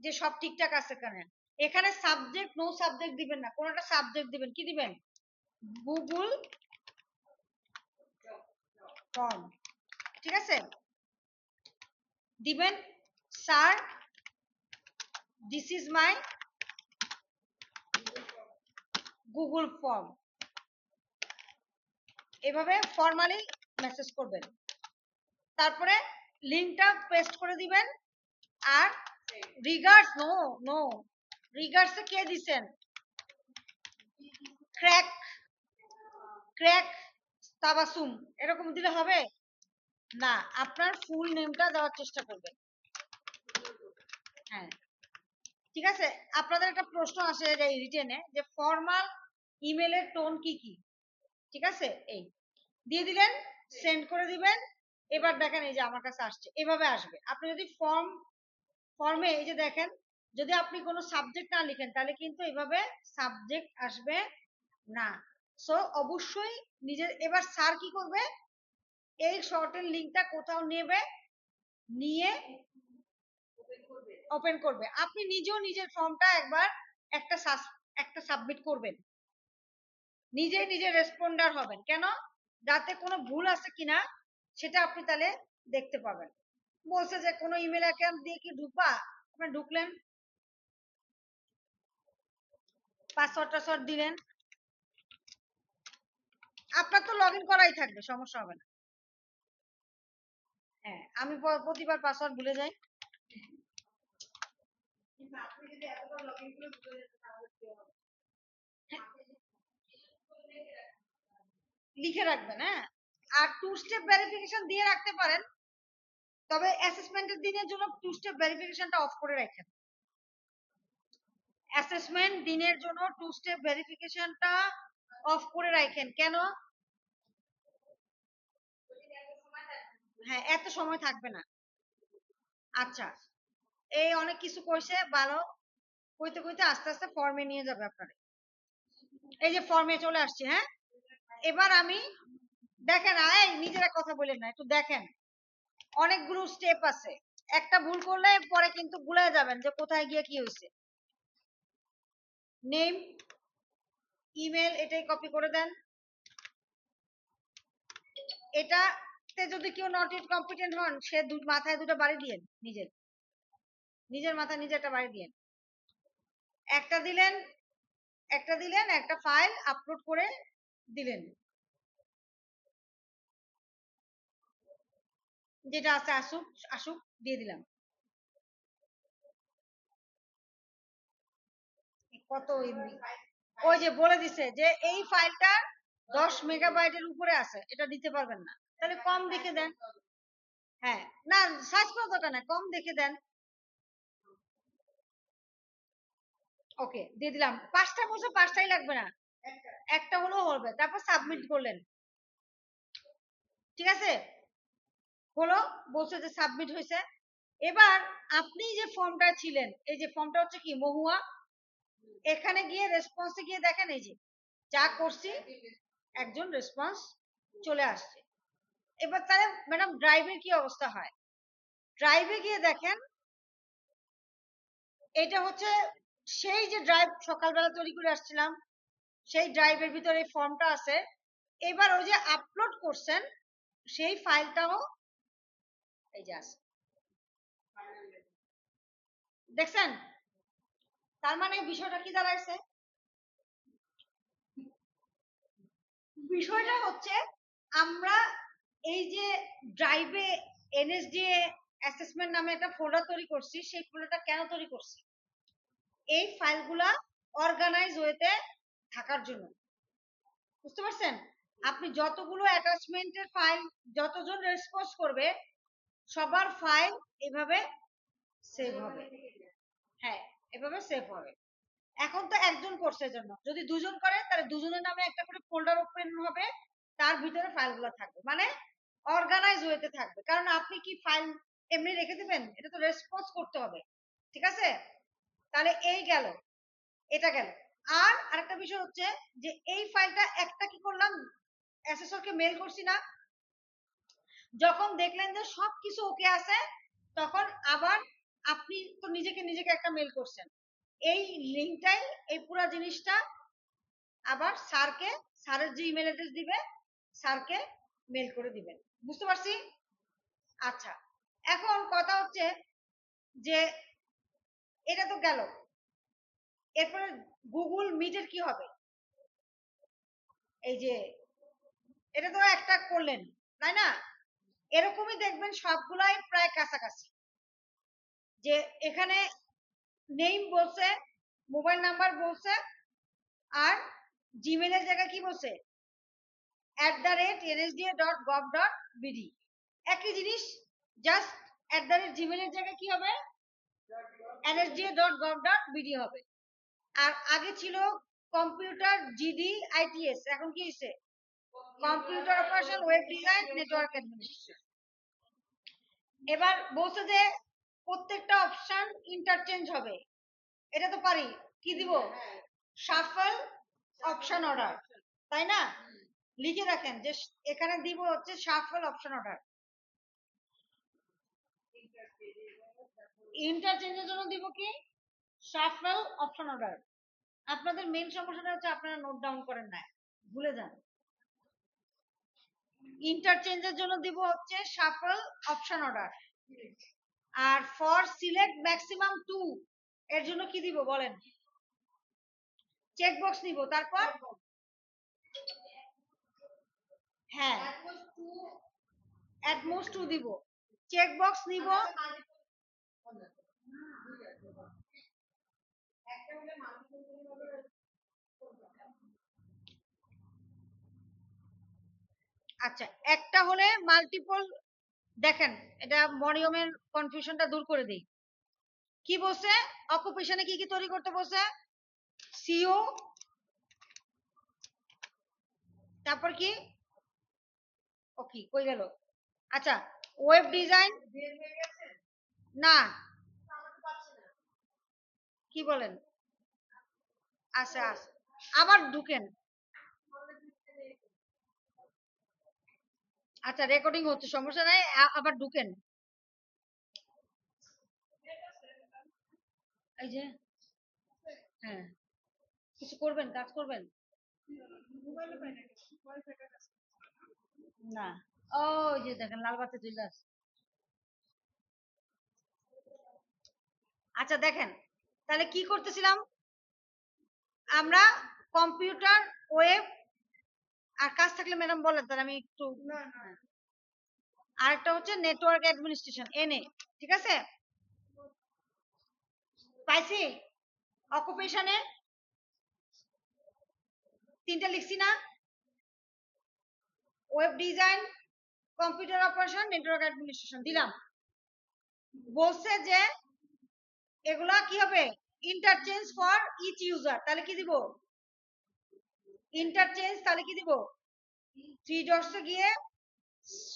যে সব ঠিকঠাক আছে কেন। এখানে সাবজেক্ট নো সাবজেক্ট দিবেন না, কোন একটা সাবজেক্ট দিবেন। কি দিবেন? গুগল ফর্ম, ঠিক আছে? দিবেন sir this is my Google form, এভাবে ফর্মালি মেসেজ করবেন। তারপরে লিংকটা পেস্ট করে দিবেন। আর রিগার্ডস, নো নো, রিগার্ডসে কে দিছেন? ক্র্যাক, ক্র্যাক তাবাসুম, এরকম দিলে হবে না। আপনার ফুল নেমটা দেওয়ার চেষ্টা করবেন। হ্যাঁ, ঠিক আছে? আপনাদের একটা প্রশ্ন আসে এই রিটেনে যে ফর্মাল ইমেলের টোন কি কি, ঠিক আছে? এই দিয়ে দিলেন, সেন্ড করে দিবেন। এবার দেখেন এই যে আমার কাছে আসছে, এভাবে আসবে। আপনি যদি ফর্মে এই যে দেখেন, যদি আপনি কোনো সাবজেক্ট না লিখেন তাহলে কিন্তু এভাবে সাবজেক্ট আসবে না। সো অবশ্যই নিজের, এবার স্যার কি করবে? এই শর্টের লিংকটা কোথাও নেবে, নিয়ে ওপেন করবে। আপনি নিজেও নিজের ফর্মটা একবার একটা সাবমিট করবেন, নিজে নিজে রেসপন্ডার হবেন। কেন? যাতে কোনো ভুল আছে কিনা সেটা আপনি তাহলে দেখতে পাবেন। বলছে যে কোনো ইমেল অ্যাকাউন্ট দিয়ে কি ঢুকবা, আপনি ঢুকলেন, পাসওয়ার্ড টাসওয়ার্ড দিলেন, আপনার তো লগ ইন করাই থাকবে, সমস্যা হবে না। হ্যাঁ, আমি প্রতিবার পাসওয়ার্ড ভুলে যাই। লিখে রাখবেন, হ্যাঁ। আর টু স্টেপ ভেরিফিকেশন দিয়ে রাখতে পারেন, তবে অ্যাসেসমেন্টের দিনের জন্য টু স্টেপ ভেরিফিকেশনটা অফ করে রাখেন। অ্যাসেসমেন্ট দিনের জন্য টু স্টেপ ভেরিফিকেশনটা অফ করে রাখেন। কেন? হ্যাঁ, এত সময় থাকবে না। আচ্ছা, এই অনেক কিছু কইছে, ভালো। কইতে কইতে আস্তে আস্তে ফর্মে নিয়ে যাবে আপনারা। এই যে ফর্মে চলে আসছে, হ্যাঁ। এবার আমি দেখেন, এই নিজেরা কথা বলেন না, একটু দেখেন। অনেকগুলো স্টেপ আছে, একটা ভুল করলে পরে কিন্তু ভুলে যাবেন যে কোথায় গিয়ে কি হয়েছে। নেম, ইমেল, এটাই কপি করে দেন। এটাতে যদি কেউ নট ইট কম্পিটেন্ট হন, সে মাথায় দুটো বাড়ি দিয়েন, নিজের মাথায় নিজে একটা বাড়ি দিয়েন। একটা দিলেন, একটা ফাইল আপলোড করে দিলেন, যেটা আছে আসুক আসুক দিয়ে দিলাম। কত এমবি? ওই যে বলে দিছে যে এই ফাইলটা 10 মেগাবাইটের উপরে আছে, এটা দিতে পারবেন না, তাহলে কম দেখে দেন। হ্যাঁ, না সার্চ করার দরকার নাই, কম দেখে দেন। ওকে, দিয়ে দিলাম। পাঁচটা বলছে, পাঁচটাই লাগবে না, একটা হলেও হবে। তারপর সাবমিট করলেন, ঠিক আছে? হলো, বলছে যে সাবমিট হয়েছে। এবার আপনি যে ফর্মটা ছিলেন, এই যে ফর্মটা হচ্ছে কি মহুয়া, এখানে গিয়ে রেসপন্সে গিয়ে দেখেন এই যে যা করছি একজন রেসপন্স চলে আসছে। এবার তাহলে ম্যাডাম ড্রাইভের কি অবস্থা হয়? ড্রাইভে গিয়ে দেখেন, এটা হচ্ছে সেই যে ড্রাইভ সকালবেলা তৈরি করে আসছিলাম, সেই ড্রাইভের ভিতরে এই ফর্মটা আছে। এবার ওই যে আপলোড করছেন সেই ফাইলটাও এই যে আছে, দেখছেন? তার মানে বিষয়টা কি দাঁড়াইছে? বিষয়টা হচ্ছে আমরা এই যে ড্রাইভে এনএসডিএ অ্যাসেসমেন্ট নামে একটা ফোল্ডার তৈরি করছি, সেই ফোল্ডারটা কেন তৈরি করছি? এই ফাইলগুলা অর্গানাইজ ওয়েতে থাকার জন্য। বুঝতে পারছেন? আপনি যতগুলো অ্যাটাচমেন্টের ফাইল যতজন রেসপন্স করবে সবার ফাইল এভাবে সেভ হবে। হ্যাঁ, এভাবে সেভ হবে। এখন তো একজন করছে জন্য, যদি দুজন করে তাহলে দুজনের নামে একটা করে ফোল্ডার ওপেন হবে, তার ভিতরে ফাইলগুলো থাকবে, মানে অর্গানাইজ ওয়েতে থাকবে। কারণ আপনি কি ফাইল এমনি রেখে দিবেন? এটা তো রেসপন্স করতে হবে, ঠিক আছে? তাহলে এই গেল, এটা গেল। আর আরেকটা বিষয় হচ্ছে যে এই ফাইলটা একটা কি করলাম, অ্যাসেসরকে মেল করছি না, যখন দেখলেন যে সবকিছু ওকে আছে তখন আবার আপনি তো নিজেকে একটা মেল করছেন, এই লিঙ্কটাই, এই পুরো জিনিসটা আবার স্যারকে, স্যারের যে ইমেল অ্যাড্রেস দিবে স্যারকে মেল করে দিবেন। বুঝতে পারছি? আচ্ছা, এখন কথা হচ্ছে যে এটা তো গেল, এরপরে গুগল মিটের কি হবে? এই যে এটা তো একটা করলেন, তাই না? এরকমই দেখবেন সবগুলাই প্রায় কাছাকাছি, যে এখানে নেম বলছে, মোবাইল নাম্বার বলছে, আর জিমেলের জায়গায় কি বলছে, @nsda.gov.bd, একই জিনিস, জাস্ট @জিমেলের জায়গায় কি হবে, nsda.gov.bd হবে। আর আগে ছিল কম্পিউটার জিডি আইটিএস, এখন কি হয়েছে computer operation web design network administration. এবার বলছে যে প্রত্যেকটা অপশন ইন্টারচেঞ্জ হবে, এটা তো পারি, কি দিব, শাফল অপশন অর্ডার, তাই না? লিখে রাখেন যে এখানে দিব হচ্ছে শাফল অপশন অর্ডার। ইন্টারচেঞ্জের জন্য দিব কি, শাফল অপশন অর্ডার। আপনাদের মেইন সমস্যাটা হচ্ছে আপনারা নোট ডাউন করেন না, ভুলে যান। ইন্টারচেঞ্জের জন্য দিব হচ্ছে শাফল অপশন অর্ডার। আর ফর সিলেক্ট ম্যাক্সিমাম 2 এর জন্য কি দিব বলেন, চেক বক্স নিব। তারপর হ্যাঁ, at most 2 দিব, চেক বক্স নিব। আচ্ছা, একটা হলে মাল্টিপল, দেখেন এটা মরিয়মের কনফিউশনটা দূর করে দেই। কি বলছে, অকুপেশনে কি কি তৈরি করতে বলছে, সিও, তারপর কি, ওকে কই গেল, আচ্ছা ওয়েব ডিজাইন, না কি বলেন, আচ্ছা আচ্ছা আবার ঢুকেন, আচ্ছা রেকর্ডিং হচ্ছে, সমস্যা নাই, আবার ঢুকেন। এই যে হ্যাঁ, কিছু করবেন, কাজ করবেন না, ও যে দেখেন লাল বাতি চলে আসছে। আচ্ছা দেখেন, তাহলে কি করতেছিলাম আমরা, কম্পিউটার ওয়েব, আর কাজ থাকলে ম্যাডাম বলেন তাহলে আমি একটু, আরেকটা হচ্ছে নেটওয়ার্ক অ্যাডমিনিস্ট্রেশন এনএ, ঠিক আছে? পাইছি, অকুপেশনে তিনটা লিখছি না, web design, computer operation, network administration দিলাম। বলছে যে এগুলা কি হবে, ইন্টারচেঞ্জ ফর ইচ ইউজার, তাহলে কি দিব, ইন্টারচেঞ্জ, তাহলে কি দিব, থ্রি ডটসে গিয়ে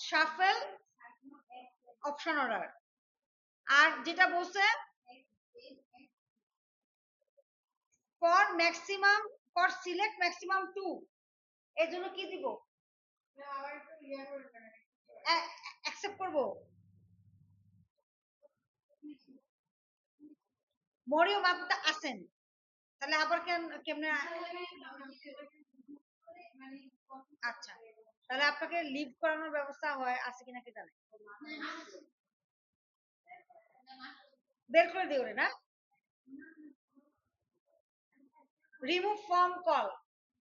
শাফেল অপশন অর্ডার। আর যেটা বলছে for maximum, for select maximum 2, এর জন্য কি দিব, অ্যাকসেপ্ট করব। মরিয়ম আপনি আছেন, তাহলে আবার কেমনে, আচ্ছা, তাহলে আপনাকে লিভ করানোর ব্যবস্থা হয় আছে কিনা কি জানেন? বের করে দিও রে না। রিমুভ ফ্রম কল,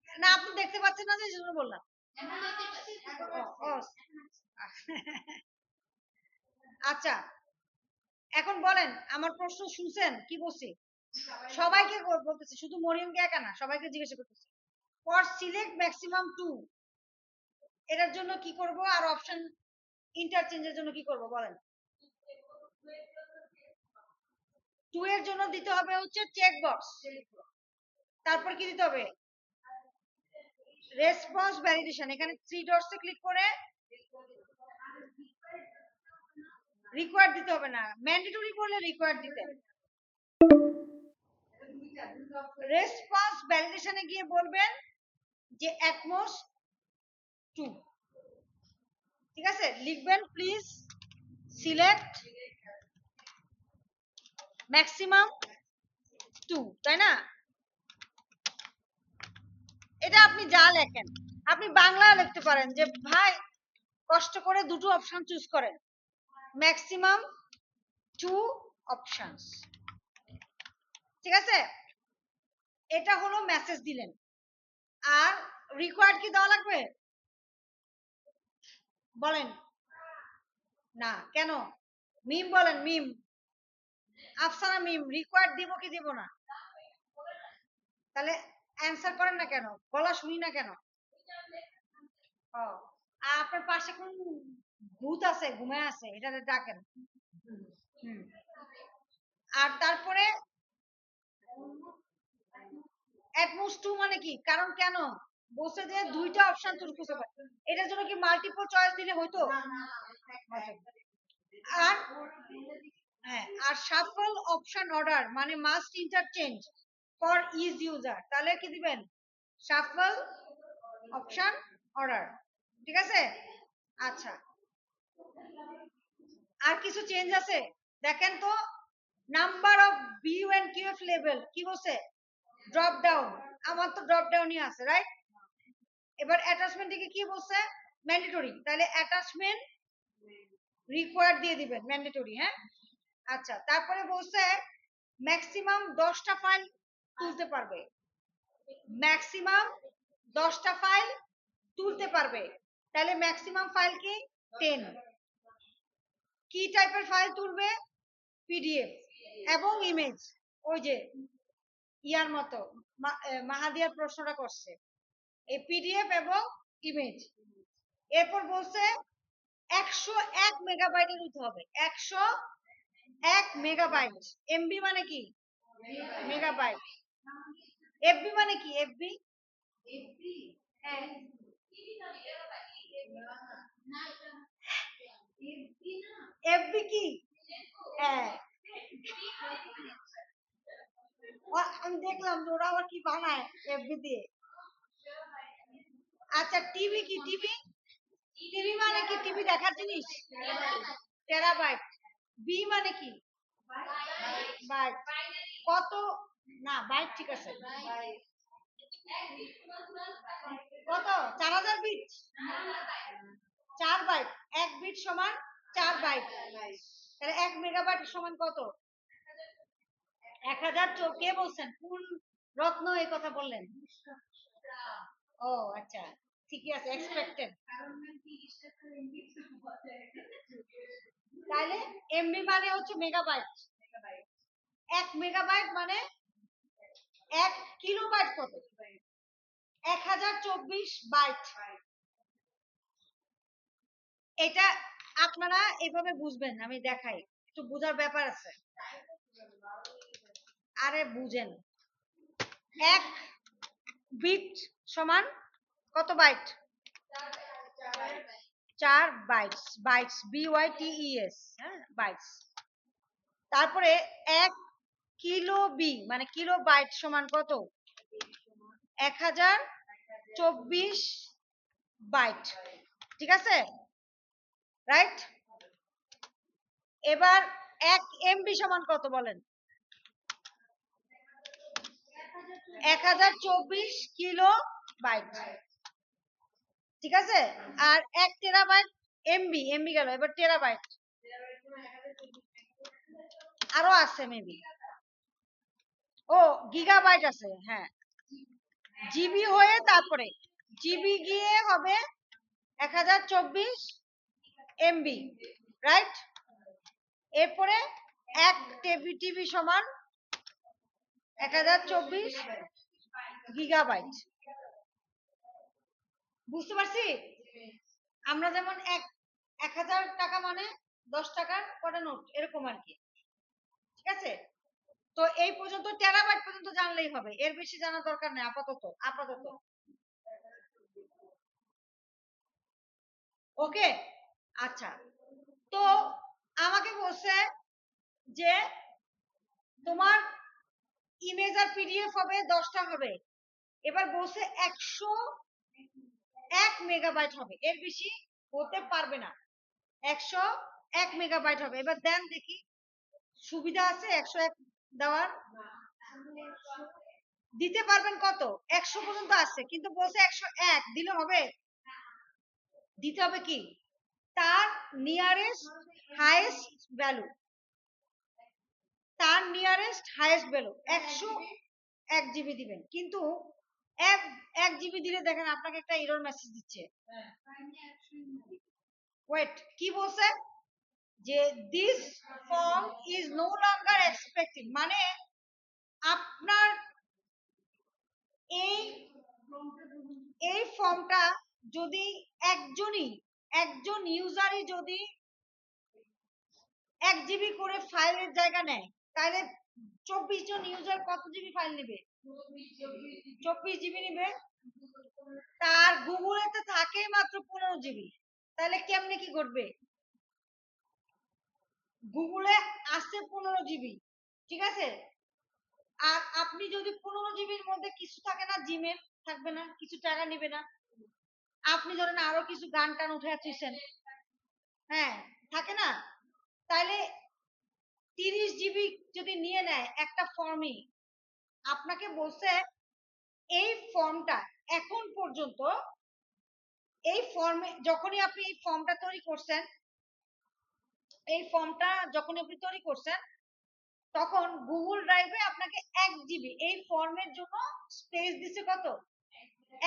না আপনি দেখতে পাচ্ছেন না, যে এই জন্য বললাম। আচ্ছা, এখন বলেন, আমার প্রশ্ন শুনছেন কি বলছি? সবাইকে বলতেছি, শুধু মরিয়মকে একা না, সবাইকে জিজ্ঞাসা করতেছি। ফর সিলেক্ট ম্যাক্সিমাম 2, এটার জন্য কি করব? আর অপশন ইন্টারচেঞ্জের জন্য কি করব বলেন? 2 এর জন্য দিতে হবে হচ্ছে চেক বক্স, তারপর কি দিতে হবে? Response validation. এখানে 3 ডটসে ক্লিক করে রিকোয়ার্ড দিতে হবে না, ম্যান্ডেটরি বললে রিকোয়ার্ড দিতে। রেসপন্স ভ্যালিডেশনে গিয়ে বলবেন যে অ্যাটমোস 2, ঠিক আছে? লিখবেন প্লিজ সিলেক্ট ম্যাক্সিমাম 2, তাই না? এটা আপনি যা লেখেন, আপনি বাংলা লিখতে পারেন যে ভাই কষ্ট করে দুটো অপশন চুজ করেন, ম্যাক্সিমাম 2 অপশনস, ঠিক আছে? এটা হলো মেসেজ দিলেন। আর রিকোয়ার্ড কি দেওয়া লাগবে বলেন? না, কেন? মিম বলেন, মিম আফসানা, মিম রিকোয়ার্ড দিব কি দিব না? তাহলে অ্যানসার করেন না কেন? গলা শুনি না কেন? ও, আপনার পাশে কোন ভূত আছে, ঘুমায় আছে, এটা ডাকেন। আর তারপরে অ্যাটমোস্ট 2 মানে কি? কারণ কেন বলছে যে দুইটা অপশন চুজ করতে পারে, এটার জন্য কি মাল্টিপল চয়েস দিলে হইতো? আর হ্যাঁ, আর শাফল অপশন অর্ডার মানে must interchange for is user, তাহলে কি দিবেন? শাফল অপশন অর্ডার, ঠিক আছে? আচ্ছা, আর কিছু চেঞ্জ আছে দেখেন তো। Number of view and QF level কি বলছে? ড্রপ ডাউন, আমার তো ড্রপ ডাউনই আছে, রাইট? এবার অ্যাটাচমেন্ট থেকে কি বলছে? ম্যান্ডেটরি, তাহলে অ্যাটাচমেন্ট রিকোয়ার্ড দিয়ে দিবেন ম্যান্ডেটরি, হ্যাঁ? আচ্ছা, তারপরে বলছে ম্যাক্সিমাম 10টা ফাইল তুলতে পারবে, ম্যাক্সিমাম 10টা ফাইল তুলতে পারবে, তাহলে ম্যাক্সিমাম ফাইল কি? 10। কি টাইপের ফাইল তুলবে? পিডিএফ এবং ইমেজ, ওই যে ইয়ার মতো মাহাদিয়ার প্রশ্নটা করছে, এই পিডিএফ এবং ইমেজ। এরপর বলছে 101 মেগাবাইটের হতে হবে, 101 মেগাবাইট। এমবি মানে কি? মেগাবাইট। এফবি মানে কি? এফবি এফবি কি? হ্যাঁ, আমি দেখলাম যে ওরা আবার কি বানায় এফবি দিয়ে। আচ্ছা, টিভি কি? টিভি টিভি মানে কি? টিভি দেখার জিনিস, টেরাবাইট। বি মানে কি? বাইট। কত? না, বাইট ঠিক আছে। কত? 4000 বিট? 4 বাইট, 1 বিট সমান 4 বাইট, তাহলে 1 মেগাবাইট সমান কত? 1000। কে বলছেন? কোন রত্ন এই কথা বললেন? ও আচ্ছা, ঠিকই আছে, এক্সপেক্টেড। তাহলে এমবি মানে হচ্ছে মেগাবাইট, 1 মেগাবাইট মানে 1 কিলোবাইট কত? 1024 বাইট। এটা আপনারা এভাবে বুঝবেন, আমি দেখাই, একটু বোঝার ব্যাপার আছে। আরে বুঝেন, 1 বিট সমান কত বাইট? 4 বাইটস, বাইটস BYTES, হ্যাঁ, বাইটস। তারপরে 1 কিলো বি মানে কিলো বাইট সমান কত? 1024 বাইট, ঠিক আছে, রাইট? এবার 1 এমবি সমান কত বলেন? 1024 কিলো বাইট। ঠিক আছে, আর 1 টেরাবাইট এমবি, এমবি গেল, এবার টেরাবাইট আরো আছে মেবি, ও গিগাবাইট আছে, হ্যাঁ জিবি হয়ে তারপরে জিবি গিয়ে হবে 1024 এমবি, রাইট? এরপরে 1 টিবি সমান 1024 গিগাবাইট। বুঝতে পারছি? আমরা যেমন 1000 টাকা মানে 10 টাকার কটা নোট, এরকম আর কি। ঠিক আছে, তো এই পর্যন্ত টেরাবাইট পর্যন্ত জানলেই হবে, এর বেশি জানার দরকার নেই আপাতত। আপাতত ওকে। আচ্ছা, তো আমাকে বলছে যে তোমার ইমেজ আর পিডিএফ হবে 10টা হবে, এবার বলছে 101 মেগাবাইট হবে, এর বেশি হতে পারবে না, 101 মেগাবাইট হবে। এবার দেন দেখি সুবিধা আছে 101 দেওয়ার? দিতে পারবেন কত? 100 পর্যন্ত আছে, কিন্তু বলছে 101 দিলে হবে? দিতে হবে কি তার নিয়ারেস্ট হাইয়েস্ট ভ্যালু, তার নিয়ারেস্ট হাইয়েস্ট ভ্যালু 101 জিবি দিবেন, কিন্তু 1 জিবি দিলে দেখেন আপনাকে একটা এরর মেসেজ দিচ্ছে। ওয়েট, কি বলছে? যে this form is no longer expecting, মানে আপনার এই ফর্মটা যদি একজন ইউজারই যদি 1 জিবি করে ফাইলের জায়গা নেয়, তাহলে 24 জন ইউজার কত জিবি ফাইল নেবে? 24 জিবি নেবে। তার গুগলেতে থাকে মাত্র 15 জিবি, তাহলে কেমনে কি করবে? গুগলে আছে 15 জিবি, ঠিক আছে, আর আপনি যদি 15 জিবির মধ্যে কিছু থাকে না, জিমেল থাকবে না, কিছু টাকা নিবে না, আপনি ধরেন আরো কিছু গান টান উঠে আসছেন, হ্যাঁ থাকে না, তাহলে 30 জিবি যদি নিয়ে নেয় একটা ফর্মই, আপনাকে বলছে এই ফর্মটা এখন পর্যন্ত, এই ফর্মে যখনই আপনি এই ফর্মটা তৈরি করছেন, এই ফর্মটা যখন আপনি তৈরি করছেন, তখন গুগল ড্রাইভে আপনাকে 1 জিবি এই ফর্মের জন্য স্পেস দিছে কত?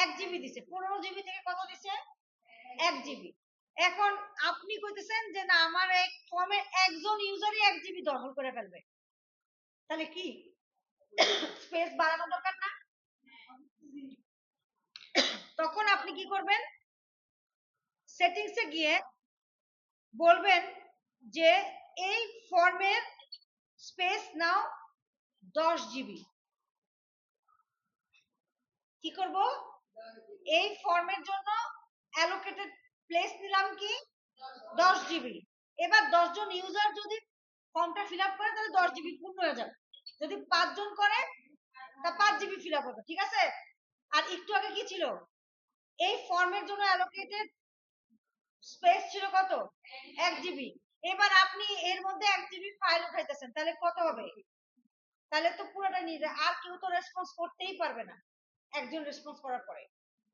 1 জিবি দিছে। 15 জিবি থেকে কত দিছে? 1 জিবি। এখন আপনি কইতেছেন যে না আমার এই ফর্মের একজন ইউজারই 1 জিবি দখল করে ফেলবে, তাহলে কি স্পেস বাড়ানো দরকার না? তখন আপনি কি করবেন? সেটিংসে গিয়ে বলবেন যে এই ফর্মের স্পেস নাও 10 জিবি। কি করব? এই ফর্মের জন্য অ্যালোকেটেড প্লেস নিলাম কি 10 জিবি। এবার 10 জন ইউজার যদি ফর্মটা ফিল আপ করে, তাহলে 10 জিবি পূর্ণ হয়ে যাবে। যদি 5 জন করে, তা 5 জিবি ফিল আপ হবে, ঠিক আছে? আর একটু আগে কি ছিল? এই ফর্মের জন্য অ্যালোকেটেড স্পেস ছিল কত? 1 জিবি। এবার আপনি এর মধ্যে 1 জিবি ফাইল উঠাইতেছেন, তাহলে কত হবে? তাহলে তো পুরোটা নিয়ে যায়, আর কেউ তো রেসপন্স করতেই পারবে না একজন রেসপন্স করার পরে।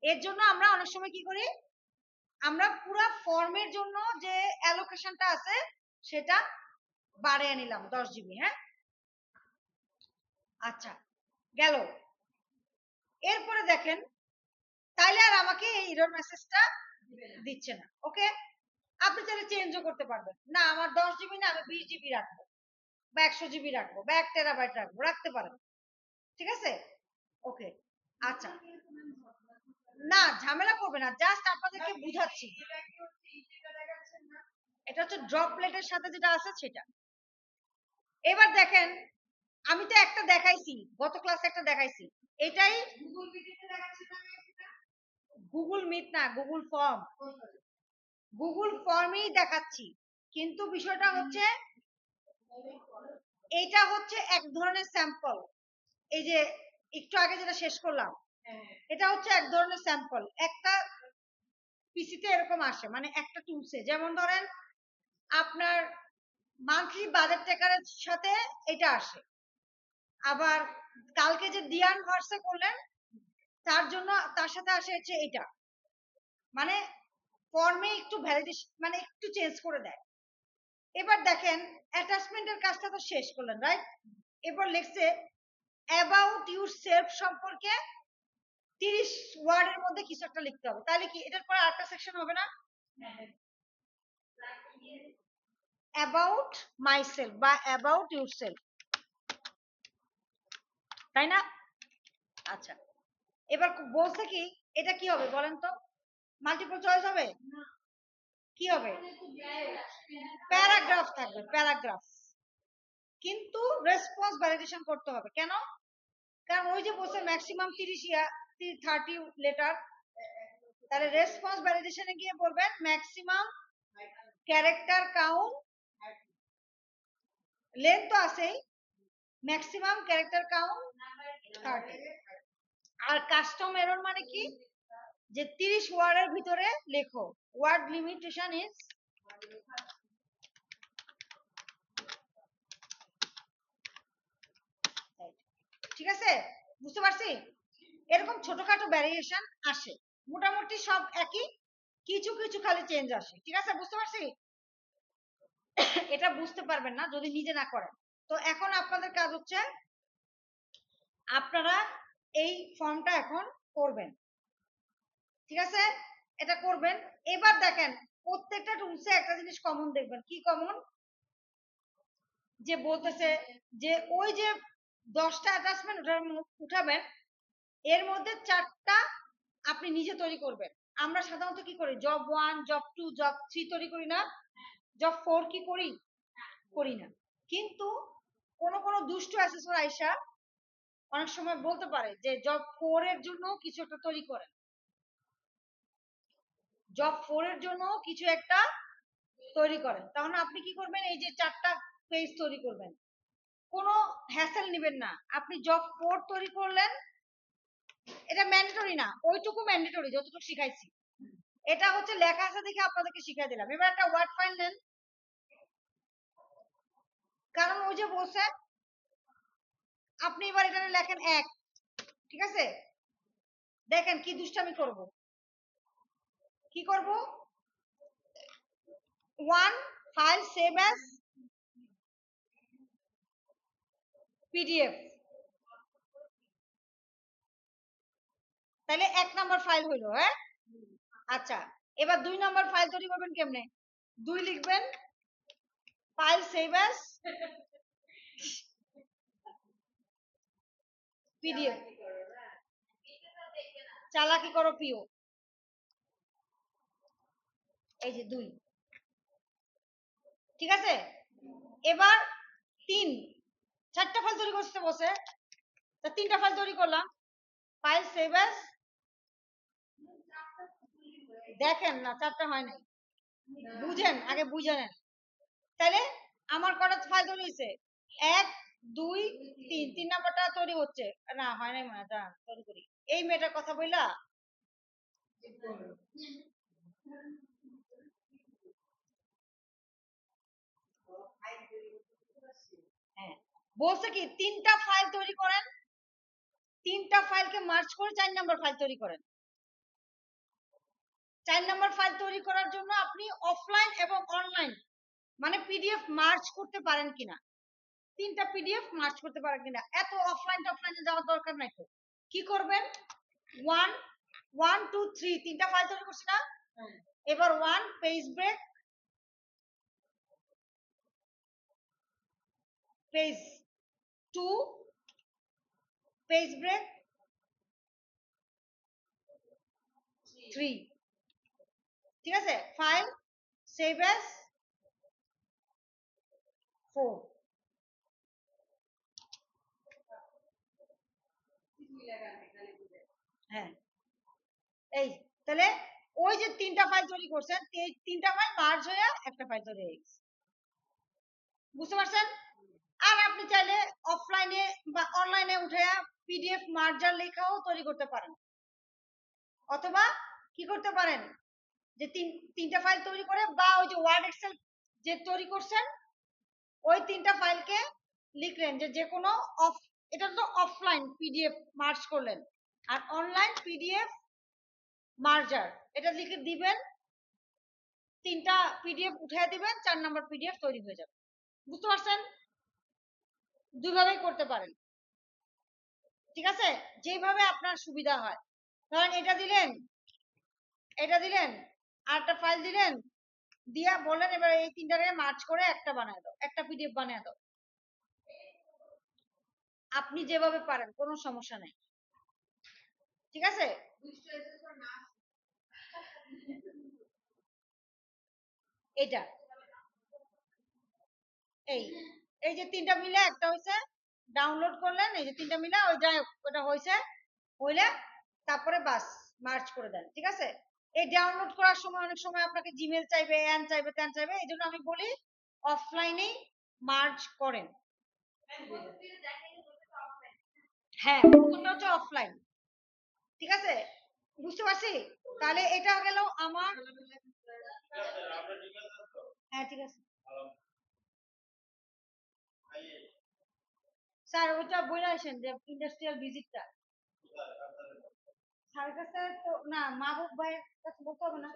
এর জন্য আমরা অনেক সময় কি করি, আমরা পুরো ফর্মের জন্য যে অ্যালোকেশনটা আছে সেটা বাড়িয়ে নিলাম 10 জিবি। হ্যাঁ, আচ্ছা গেল। এরপরে দেখেন, তাইলে আর আমাকে এই এরর মেসেজটা দিচ্ছে না। ওকে, আপনি চাইলে চেঞ্জও করতে পারবেন, না আমার 10 জিবি না, আমি 20 জিবি রাখবো, বা 100 জিবি রাখবো, বা 1 টেরাবাইট রাখবো, রাখতে পারেন, ঠিক আছে? ওকে, আচ্ছা, না ঝামেলা করবে না, জাস্ট আপনাদেরকে বুঝাচ্ছি। এটা হচ্ছে ড্রপলেটের সাথে যেটা আছে সেটা। এবার দেখেন, আমি তো একটা দেখাইছি, গত ক্লাসে একটা দেখাইছি, এটাই গুগল মিট না, গুগল ফর্ম, গুগল ফর্মেই দেখাচ্ছি, কিন্তু বিষয়টা হচ্ছে এইটা হচ্ছে এক ধরনের স্যাম্পল। এই যে একটু আগে যেটা শেষ করলাম, এটা হচ্ছে এক ধরনের স্যাম্পল। একটা পিসিতে এরকম আসে, মানে একটা টুলসে, যেমন ধরেন আপনার মান্থলি বাজেট ট্র্যাকারের সাথে এটা আসে, আবার কালকে যে দিয়ান ভার্সে করলেন তার জন্য তার সাথে আসে হচ্ছে এটা। মানে ফর্মে একটু ভ্যালিডেশন মানে একটু চেঞ্জ করে দেয়। এবার দেখেন অ্যাটাচমেন্টের কাজটা তো শেষ করলেন, রাইট? এবার লিখছে অ্যাবাউট ইউর সেলফ সম্পর্কে 30 ওয়ার্ডের মধ্যে কিছু একটা লিখতে হবে। তাহলে কি এটার পরে আরেকটা সেকশন হবে না? অ্যাবাউট মাইসেলফ বা অ্যাবাউট ইউরসেলফ, তাই না? আচ্ছা, এবার বলছে কি এটা কি হবে বলেন তো? মাল্টিপল চয়েস হবে? কি হবে? প্যারাগ্রাফ থাকবে, প্যারাগ্রাফ। কিন্তু রেসপন্স ভ্যালিডেশন করতে হবে। কেন? কারণ ওই যে বলছে ম্যাক্সিমাম 30 লেটার, তাহলে রেসপন্স ভ্যালিডেশনে গিয়ে বলবেন ম্যাক্সিমাম ক্যারেক্টার কাউন্ট, লেন্থ তো আছেই, ম্যাক্সিমাম ক্যারেক্টার কাউন্ট 30। আর কাস্টম এরর মানে কি? যে 30 ওয়ার্ডের ভিতরে লেখো। ওয়ার্ড লিমিটেশন ইজ ঠিক আছে, বুঝতে পারছি? এরকম ছোটখাটো ভ্যারিয়েশন আসে, মোটামুটি সব একই, কিছু কিছু খালি চেঞ্জ আসে। ঠিক আছে, বুঝতে পারছি? এটা বুঝতে পারবেন না যদি নিজে না করেন। তো এখন আপনাদের কাজ হচ্ছে আপনারা এই ফর্মটা এখন করবেন। ঠিক আছে, এটা করবেন। এবার দেখেন প্রত্যেকটা টুলসে একটা জিনিস কমন দেখবেন। কি কমন? যে বলতেছে যে ওই যে 10টা অ্যাটাচমেন্ট উঠাবেন, এর মধ্যে 4টা আপনি নিজে তৈরি করবেন। আমরা সাধারণত কি করি? জব 1, জব 2, জব 3 তৈরি করি না? জব 4 কি করি? করি না। কিন্তু কোন কোন দুষ্ট অ্যাসেসর আইসা অনেক সময় বলতে পারে যে জব 4 এর জন্য কিছু একটা তৈরি করেন, জব 4 এর জন্য কিছু একটা তৈরি করেন। তাহলে আপনি কি করবেন? এই যে 4টা পেজ তৈরি করবেন, কোনো হ্যাসেল নেবেন না। আপনি জব 4 তৈরি করলেন, এটা ম্যান্ডেটরি না, ওইটুকু ম্যান্ডেটরি যতটুকু শিখাইছি। এটা হচ্ছে লেখা আছে দেখে আপনাদেরকে শিখাই দিলাম। এবার একটা ওয়ার্ড ফাইল নেন, কারণ ওই যে বলছে আপনি এবার এখানে লেখেন 1। ঠিক আছে, দেখেন কি দুষ্টামি করব। কি করব? 1 ফাইল সেভ অ্যাজ পিডিএফ, তাহলে 1 নাম্বার ফাইল হইলো। হ্যাঁ, আচ্ছা, এবার 2 নাম্বার ফাইল তৈরি করবেন কেমনে? 2 লিখবেন, ফাইল সেভ অ্যাজ পিডিএফ। চালাকি করো পিও। এই যে 2, ঠিক আছে। এবার 3, 4টা ফাইল তৈরি করতে বসে, তা 3টা ফাইল তৈরি করলাম, ফাইল সেভ অ্যাজ, দেখেন না 4টা হয় নাই, বুঝেন, আগে বুঝে নেন। তাহলে আমার কটা ফাইল তৈরি হয়েছে? 1, 2, 3, 3 নাম্বারটা তৈরি হচ্ছে না, হয় নাই মনে হয়, তৈরি করি। এই মেয়েটার কথা বললা হ্যাঁ, বলছে কি 3টা ফাইল তৈরি করেন, 3টা ফাইলকে মার্জ করে 4 নাম্বার ফাইল তৈরি করেন। 4 নাম্বার ফাইল তৈরি করার জন্য আপনি অফলাইন এবং অনলাইন মানে পিডিএফ মার্জ করতে পারেন কিনা, 3টা পিডিএফ মার্জ করতে পারেন কিনা, এত অফলাইনে যাওয়ার দরকার নাই। তো কি করবেন? 1, 1, 2, 3, 3টা ফাইল তৈরি করছি না? এবার 1 page break, page 2 page break 3। ঠিক আছে, ফাইল সেভ অ্যাজ 4। হ্যাঁ, এই তাহলে ওই যে 3টা ফাইল তৈরি করছেন, এই 3টা ফাইল মার্জ হয়ে একটা ফাইল তৈরি হয়ে গেছে। বুঝতে পারছেন? আর আপনি চাইলে অফলাইনে বা অনলাইনে উঠে পিডিএফ মার্জার লেখাও তৈরি করতে পারেন, অথবা কি করতে পারেন যে 3টা ফাইল তৈরি করে বা ওই যে ওয়ার্ড এক্সেল যে তৈরি করছেন ওই 3টা ফাইলকে লিখলেন যে কোনো অফ, এটা তো অফলাইন পিডিএফ মার্জ করলেন, আর অনলাইন পিডিএফ মার্জার, এটা লিখে দিবেন, 3টা পিডিএফ উঠিয়ে দিবেন, 4 নাম্বার পিডিএফ তৈরি হয়ে যাবে। বুঝতে পারছেন? দুইভাবেই করতে পারেন, ঠিক আছে, যেভাবে আপনার সুবিধা হয়। ধরেন এটা দিলেন, আর একটা ফাইল দিলেন, দিয়া বললেন এবার এই 3টাকে মার্চ করে একটা বানায় দাও, একটা পিডিএফ বানায় দাও। আপনি যেভাবে পারেন, কোনো সমস্যা নাই, ঠিক আছে। এটা এই এই যে 3টা মিলে একটা হয়েছে, ডাউনলোড করলেন, এই যে 3টা মিলে ওই যাই হোক, ওটা হয়েছে, হইলে তারপরে বাস মার্চ করে দেন, ঠিক আছে। এই ডাউনলোড করার সময় অনেক সময় আপনাকে জিমেল চাইবে, অ্যান চাইবে, ত্যান চাইবে, এই জন্য আমি বলি অফলাইনেই মার্চ করেন। হ্যাঁ, প্রথমটা হচ্ছে অফলাইন, ঠিক আছে, বুঝতে পারছি। তাহলে এটা গেল আমার। হ্যাঁ ঠিক আছে স্যার, ওইটা বলে আসেন যে ইন্ডাস্ট্রিয়াল ভিজিটটা। স্যারের কাছে তো না, মাহবুব ভাইয়ের কাছে বলতে হবে না।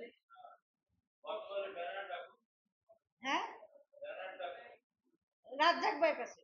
হ্যাঁ, রাজ্জাক ভাইয়ের কাছে।